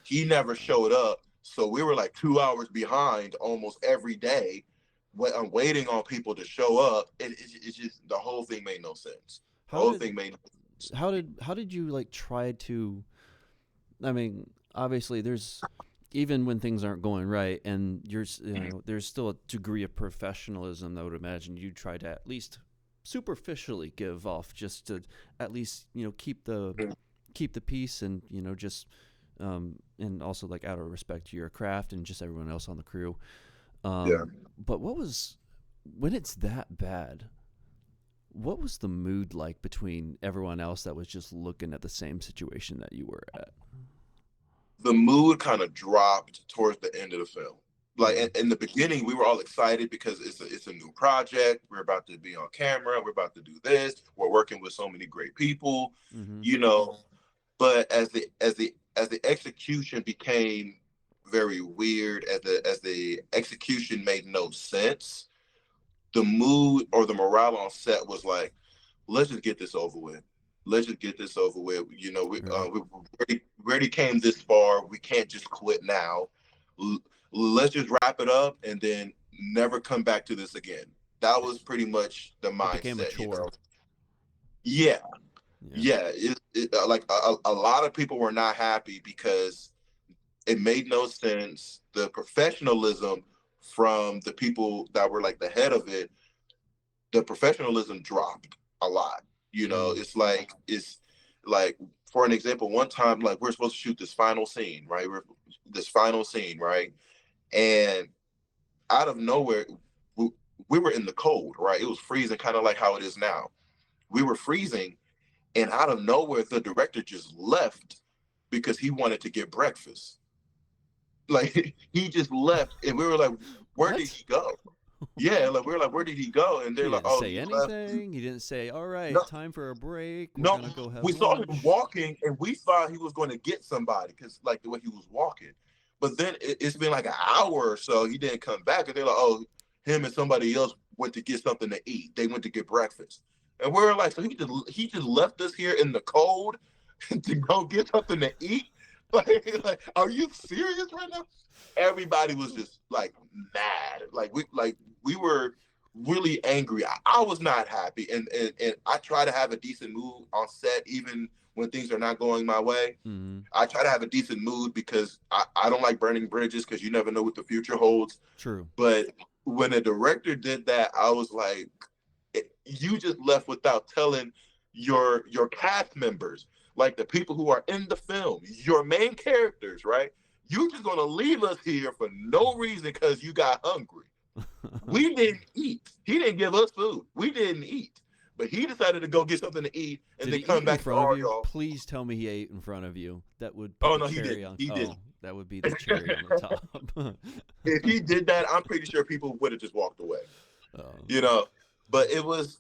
He never showed up, so we were like 2 hours behind almost every day. I'm waiting on people to show up, and it's just the whole thing made no sense. The How whole did thing made no sense. how did you like try to? I mean, obviously, there's even when things aren't going right, and there's still a degree of professionalism that I would imagine you try to at least superficially give off, just to at least keep the peace, and just and also like out of respect to your craft and just everyone else on the crew. Yeah. But when it's that bad? What was the mood like between everyone else that was just looking at the same situation that you were at? The mood kind of dropped towards the end of the film. Like Yeah. in the beginning, we were all excited because it's a new project. We're about to be on camera. We're about to do this. We're working with so many great people, Mm-hmm. you know. But as the execution became very weird, as the execution made no sense, the mood or the morale on set was like, let's just get this over with. Let's just get this over with. You know, Right. we already came this far. We can't just quit now. Let's just wrap it up and then never come back to this again. That was pretty much the It became a mindset, you know. chore. Yeah, Yeah. yeah. Like a lot of people were not happy because it made no sense. The professionalism from the people that were like the head of it, the professionalism dropped a lot. You know, Mm. it's like for an example, one time like we're supposed to shoot this final scene, right? And out of nowhere, we, we were in the cold, right? It was freezing, kind of like how it is now. We were freezing, and out of nowhere, the director just left. because he wanted to get breakfast. Like he just left, and we were like, "Where did What? he go?" Yeah, like we were like, "Where did he go?" And He they're like, didn't "Oh, say he left." anything. He didn't say, "All No, right, time for a break. We're no, gonna go have we saw him lunch." walking, and we thought he was going to get somebody because like the way he was walking. But then it's been like an hour or so. He didn't come back, and they're like, "Oh, him and somebody else went to get something to eat. They went to get breakfast." And we were like, "So he just left us here in the cold to go get something to eat? Like, are you serious right now?" Everybody was just like mad. Like we were really angry. I was not happy, and I try to have a decent mood on set, even when things are not going my way. Mm-hmm. I try to have a decent mood because I don't like burning bridges because you never know what the future holds. True. But when a director did that, I was like, you just left without telling your cast members, like the people who are in the film, your main characters, right? You just gonna leave us here for no reason because you got hungry. We didn't eat. He didn't give us food. We didn't eat. But he decided to go get something to eat and Did then he come eat in back to front of all you? y'all. Please tell me he ate in front of you. That would put Oh the no, he cherry didn't. on. He Oh, didn't. that would be the cherry on the top. If he did that, I'm pretty sure people would have just walked away. Um, You know. But it was,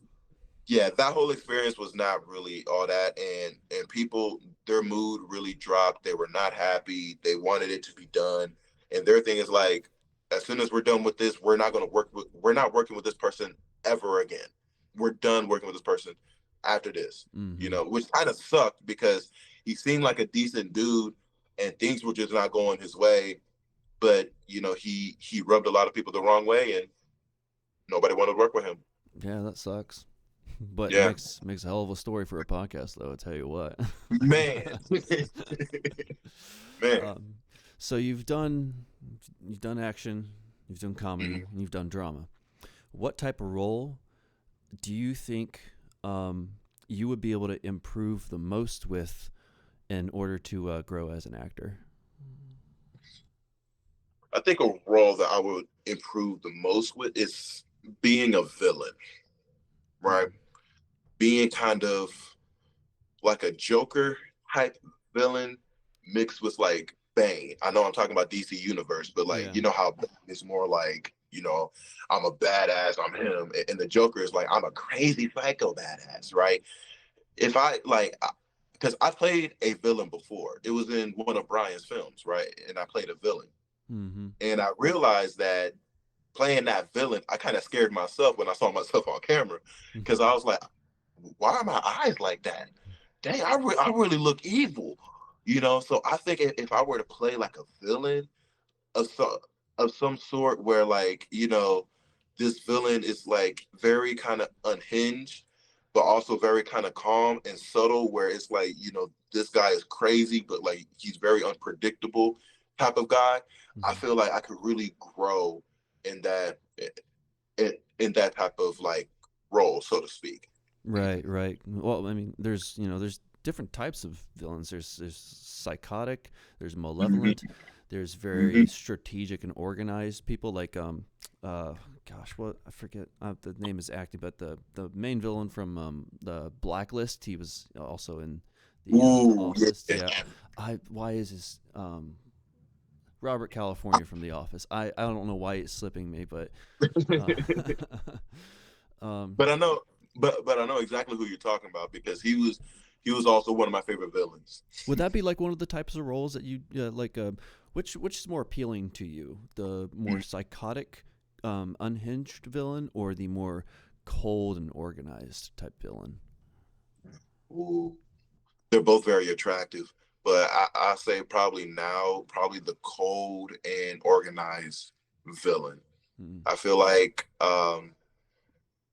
yeah, that whole experience was not really all that, and people, their mood really dropped. They were not happy. They wanted it to be done, and their thing is like, as soon as we're done with this, we're not working with this person ever again. We're done working with this person after this. mm-hmm. Which kind of sucked because he seemed like a decent dude, and things were just not going his way. But he rubbed a lot of people the wrong way, and nobody wanted to work with him. Yeah, that sucks. But it Yeah, makes a hell of a story for a podcast, though. I tell you what. man. Man. um, so you've done action, you've done comedy, and you've done drama. What type of role do you think you would be able to improve the most with in order to grow as an actor? I think a role that I would improve the most with is being a villain, right? Being kind of like a Joker type villain mixed with like Bane. I know I'm talking about DC Universe, but like Yeah. how Bane is more like, I'm a badass, I'm him, and the Joker is like, I'm a crazy psycho badass, right? If I like, because I played a villain before. It was in one of Brian's films, right? And I played a villain. Mm-hmm. And I realized that playing that villain, I kind of scared myself when I saw myself on camera because I was like, why are my eyes like that? Dang, I really look evil, So I think if I were to play like a villain of some sort where like, this villain is like very kind of unhinged, but also very kind of calm and subtle, where it's like, this guy is crazy, but like he's very unpredictable type of guy. I feel like I could really grow in that in that type of like role, so to speak. Right, right. Well, I mean, there's different types of villains. There's psychotic, there's malevolent, there's very Mm-hmm. strategic and organized people like gosh, what I forget the name is acting, but the main villain from the Blacklist, he was also in the Ooh, Office. yeah. Yeah. Why is his Robert California from The Office? I don't know why it's slipping me, but But I know, but I know exactly who you're talking about because he was also one of my favorite villains. would that be like one of the types of roles that you like? Which is more appealing to you? The more psychotic, unhinged villain, or the more cold and organized type villain? Ooh. They're both very attractive, but I say probably the cold and organized villain. Mm-hmm. I feel like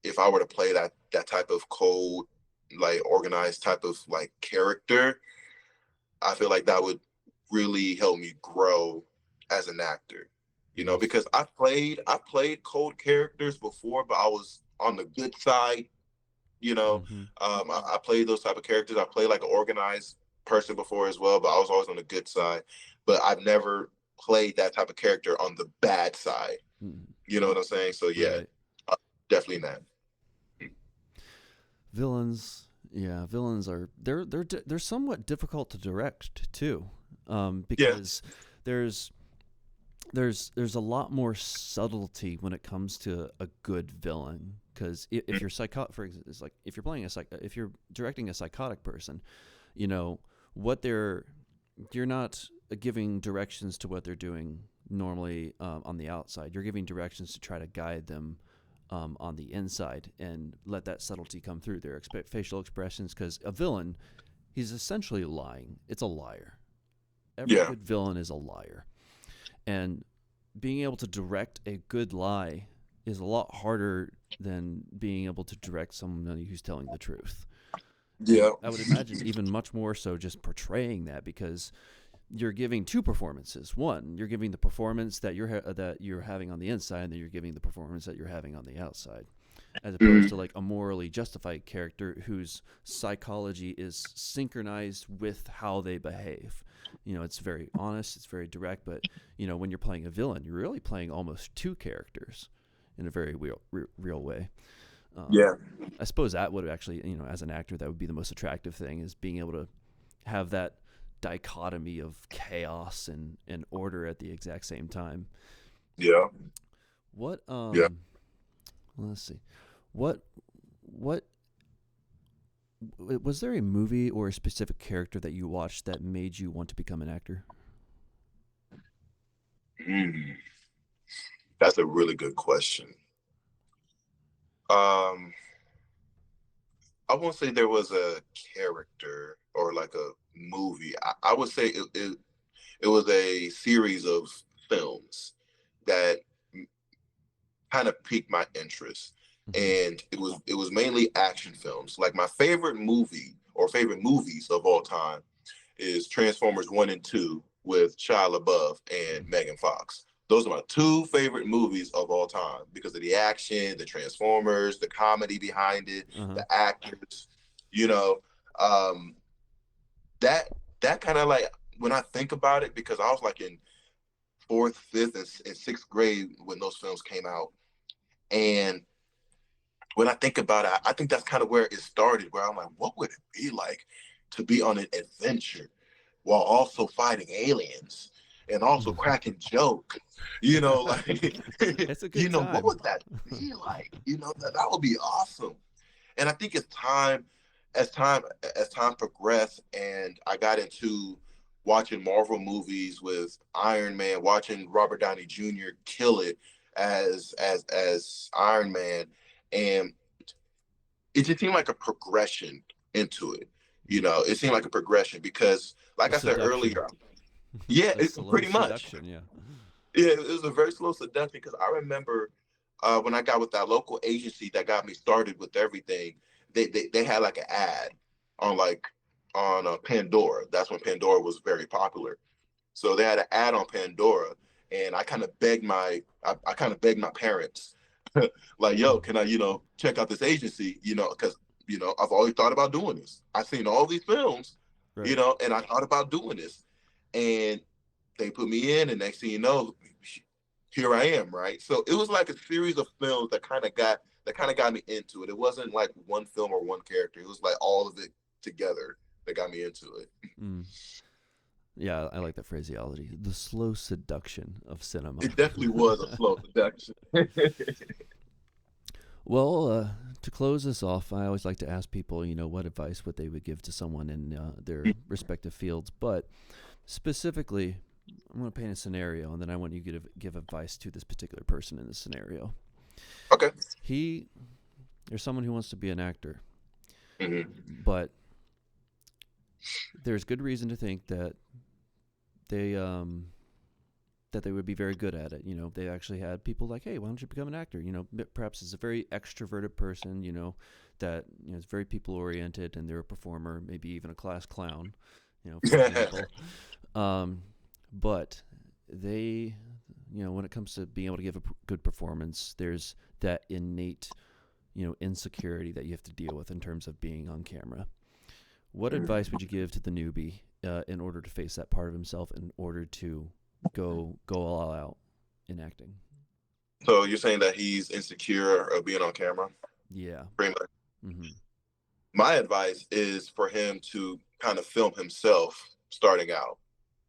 if I were to play that type of cold, like organized type of like character, I feel like that would really help me grow as an actor. Nice. Because I played cold characters before, but I was on the good side. Mm-hmm. I played those type of characters. I played like an organized person before as well, but I was always on the good side. But I've never played that type of character on the bad side. Mm-hmm. You know what I'm saying? So yeah, Right. definitely not. Villains Yeah, villains are they're somewhat difficult to direct too, Yeah. because there's there's a lot more subtlety when it comes to a good villain. Because if you're psychotic, for example, it's like if you're playing if you're directing a psychotic person, you know what you're not giving directions to what they're doing normally on the outside. You're giving directions to try to guide them on the inside and let that subtlety come through their facial expressions. Because a villain, he's essentially lying. It's a liar. Every Yeah. good villain is a liar. And being able to direct a good lie is a lot harder than being able to direct somebody who's telling the truth. And Yeah. I would imagine even much more so just portraying that, because you're giving two performances. One, you're giving the performance that you're having on the inside, and then you're giving the performance that you're having on the outside, as opposed to like a morally justified character whose psychology is synchronized with how they behave. It's very honest, it's very direct, but when you're playing a villain, you're really playing almost two characters in a very real way. Yeah. I suppose that would actually, as an actor, that would be the most attractive thing, is being able to have that dichotomy of chaos and order at the exact same time. Yeah. What Yeah. let's see. What was there a movie or a specific character that you watched that made you want to become an actor? Mm, that's a really good question. Um, I won't say there was a character or like a movie. I would say it was a series of films that kind of piqued my interest. Mm-hmm. And it was mainly action films. Like my favorite movie or favorite movies of all time is Transformers 1 and 2 with Shia LaBeouf and Megan Fox. Those are my two favorite movies of all time because of the action, the Transformers, the comedy behind it, Uh-huh. the actors. You know, um, that that kind of like when I think about it, because I was like in fourth, fifth, and sixth grade when those films came out, and when I think about it, I think that's kind of where it started. Where I'm like, what would it be like to be on an adventure while also fighting aliens and also cracking jokes? Like, It's a good what time. would that be like? That would be awesome. And I think as time progressed, and I got into watching Marvel movies with Iron Man, watching Robert Downey Jr. kill it as Iron Man, and it just seemed like a progression into it. It seemed like a progression because, A like I said seduction. earlier, yeah, A slow pretty much. seduction, yeah. Yeah, it was a very slow seduction because I remember when I got with that local agency that got me started with everything. They had like an ad on Pandora. That's when Pandora was very popular. So they had an ad on Pandora, and I kind of begged my parents, like, yo, can I, check out this agency, because I've always thought about doing this. I've seen all these films, Right. and I thought about doing this, and they put me in, and next thing you know, here I am, right? So it was like a series of films that kind of got me into it. It wasn't like one film or one character. It was like all of it together that got me into it. Mm. Yeah, I like that phraseology. The slow seduction of cinema. It definitely was a slow production. Well, to close this off, I always like to ask people, what advice would they would give to someone in their respective fields. But specifically, I'm going to paint a scenario, and then I want you to give advice to this particular person in this scenario. Okay. There's someone who wants to be an actor, Mm-hmm. but there's good reason to think that they would be very good at it. They actually had people like, hey, why don't you become an actor? Perhaps it's a very extroverted person, that is very people oriented, and they're a performer, maybe even a class clown, for example. But they, when it comes to being able to give a good performance, there's that innate, insecurity that you have to deal with in terms of being on camera. What advice would you give to the newbie in order to face that part of himself, in order to go all out in acting? So you're saying that he's insecure of being on camera, Yeah. pretty much. Mm-hmm. My advice is for him to kind of film himself starting out,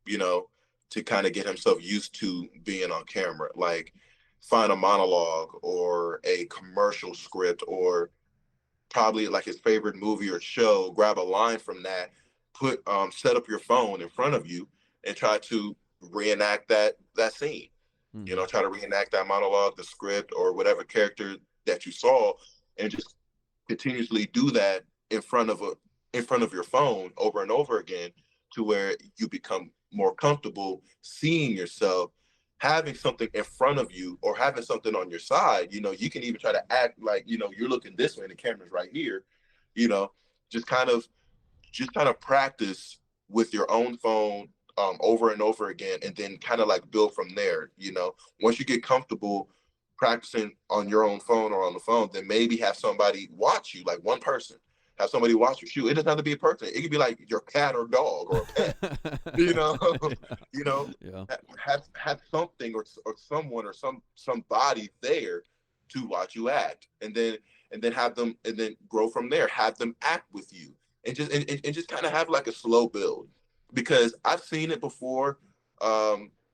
you know, to kind of get himself used to being on camera. Like find a monologue or a commercial script or probably like his favorite movie or show, grab a line from that, put set up your phone in front of you and try to reenact that scene. You Mm-hmm. know, try to reenact that monologue, the script, or whatever character that you saw, and just continuously do that in front of your phone over and over again to where you become more comfortable seeing yourself having something in front of you or having something on your side. You know, you can even try to act like, you know, you're looking this way and the camera's right here. You know, just kind of practice with your own phone over and over again, and then kind of like build from there. You know, once you get comfortable practicing on your own phone or on the phone, then maybe have somebody watch you, like one person. Have somebody watch you shoot. It doesn't have to be a person. It could be like your cat or dog or a pet. You know, you know, Yeah. have something or someone or somebody there to watch you act, and then have them and then grow from there. Have them act with you, and just kind of have like a slow build, because I've seen it before,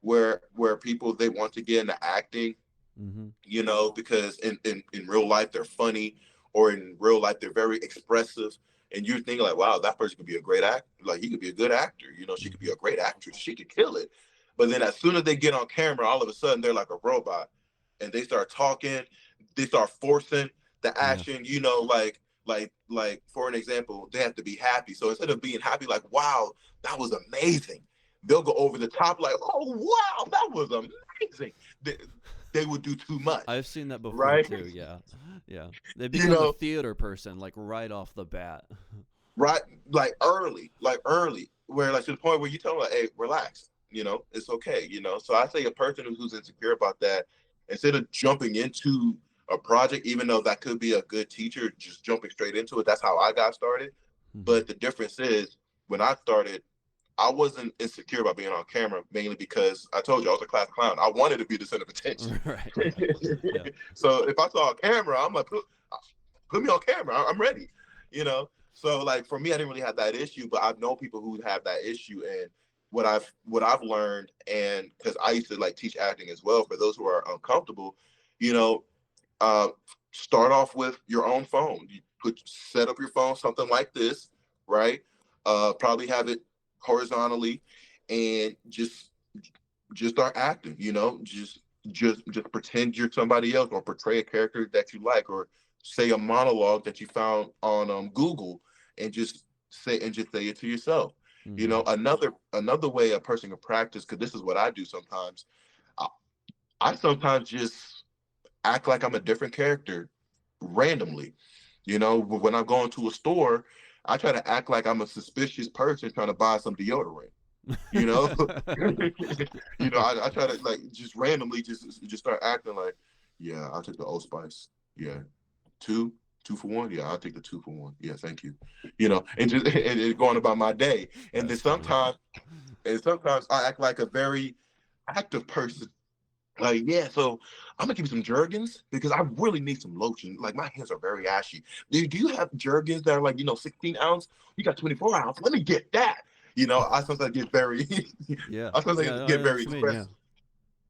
where people they want to get into acting, Mm-hmm. you know, because in real life they're funny, or in real life they're very expressive, and you're thinking like, wow, that person could be a great actor, like he could be a good actor, you know, she could be Mm-hmm. a great actress, she could kill it. But then as soon as they get on camera, all of a sudden they're like a robot, and they start talking, they start forcing the Yeah. action, you know, like for an example, they have to be happy. So instead of being happy, like, wow, that was amazing, they'll go over the top, like, oh wow, that was amazing. They would do too much, I've seen that before right? too. Yeah. Yeah. They You become a know, theater person like right off the bat. right? Like early, where like to the point where you tell them, like, hey, relax, you know, it's okay, you know. So I say a person who's insecure about that, instead of jumping into a project, even though that could be a good teacher, just jumping straight into it. That's how I got started. Mm-hmm. But the difference is when I started, I wasn't insecure about being on camera, mainly because I told you I was a class clown. I wanted to be the center of attention. Right. Yeah. Yeah. So if I saw a camera, I'm like, put me on camera. I'm ready. You know. So like for me, I didn't really have that issue, but I've known people who have that issue, and what I've learned, and because I used to like teach acting as well for those who are uncomfortable, you know, uh, start off with your own phone. You set up your phone, something like this, right? Probably have it horizontally, and just start acting. You know, just pretend you're somebody else, or portray a character that you like, or say a monologue that you found on Google, and just say it to yourself. You Mm-hmm. know, another way a person can practice, because this is what I do sometimes. I, I sometimes just act like I'm a different character randomly. You know, when I'm going to a store, I try to act like I'm a suspicious person trying to buy some deodorant. You know, you know, I try to like just randomly just start acting like, yeah, I'll take the Old Spice. Yeah, two, 2 for 1. Yeah, I'll take the 2 for 1. Yeah, thank you. You know, and just and going about my day. And then That's funny. sometimes I act like a very active person, like, yeah, so I'm gonna give you some Jergens because I really need some lotion. Like my hands are very ashy. Do you have Jergens that are like, 16 ounce? You got 24 ounce. Let me get that. You know, I sometimes get very Yeah. I sometimes Yeah. I get know very what you mean. Yeah. expressive.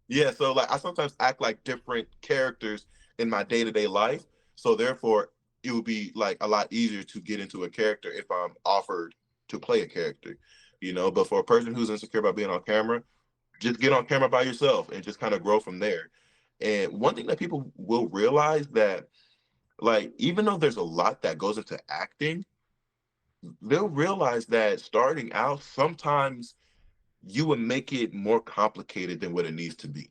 Yeah, so like I sometimes act like different characters in my day-to-day life. So therefore it would be like a lot easier to get into a character if I'm offered to play a character. But for a person who's insecure about being on camera, just get on camera by yourself and just kind of grow from there. And one thing that people will realize that, like, even though there's a lot that goes into acting, they'll realize that starting out, sometimes you would make it more complicated than what it needs to be.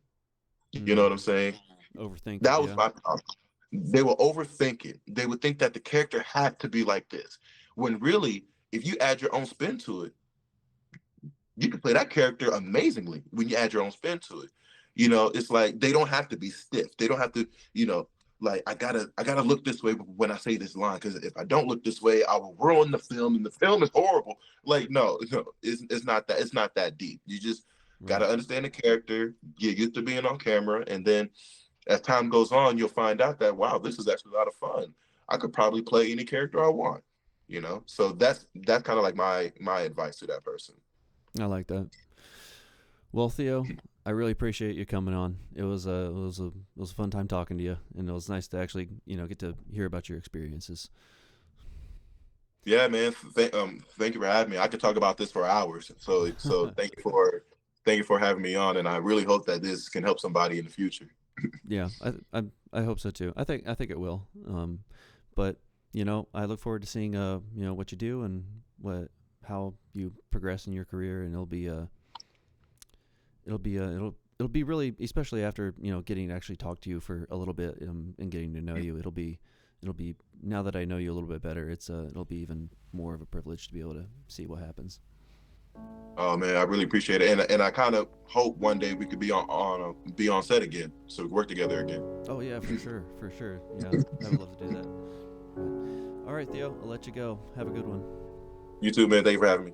You know what Mm. I'm saying? Overthink it. That was Yeah. my problem. They will overthink it. They would think that the character had to be like this. When really, if you add your own spin to it, you can play that character amazingly when you add your own spin to it. It's like they don't have to be stiff. They don't have to, like I gotta look this way when I say this line, because if I don't look this way, I will ruin the film, and the film is horrible. Like, no, no, it's not that. It's not that deep. You just Right. gotta understand the character, get used to being on camera, and then as time goes on, you'll find out that, wow, this is actually a lot of fun. I could probably play any character I want. you know. So that's kind of like my advice to that person. I like that. Well, Theo, I really appreciate you coming on. It was a fun time talking to you, and it was nice to actually get to hear about your experiences. Yeah, man. Thank you for having me. I could talk about this for hours. So thank you for having me on, and I really hope that this can help somebody in the future. Yeah, I hope so too. I think it will. But I look forward to seeing what you do and how you progress in your career, and it'll be really, especially after getting to actually talk to you for a little bit, and getting to know you. It'll be now that I know you a little bit better. It'll be even more of a privilege to be able to see what happens. Oh man, I really appreciate it, and I kind of hope one day we could be on set again, so we work together again. Oh yeah, for sure. Yeah, I would love to do that. All right, Theo, I'll let you go. Have a good one. You too, man. Thank you for having me.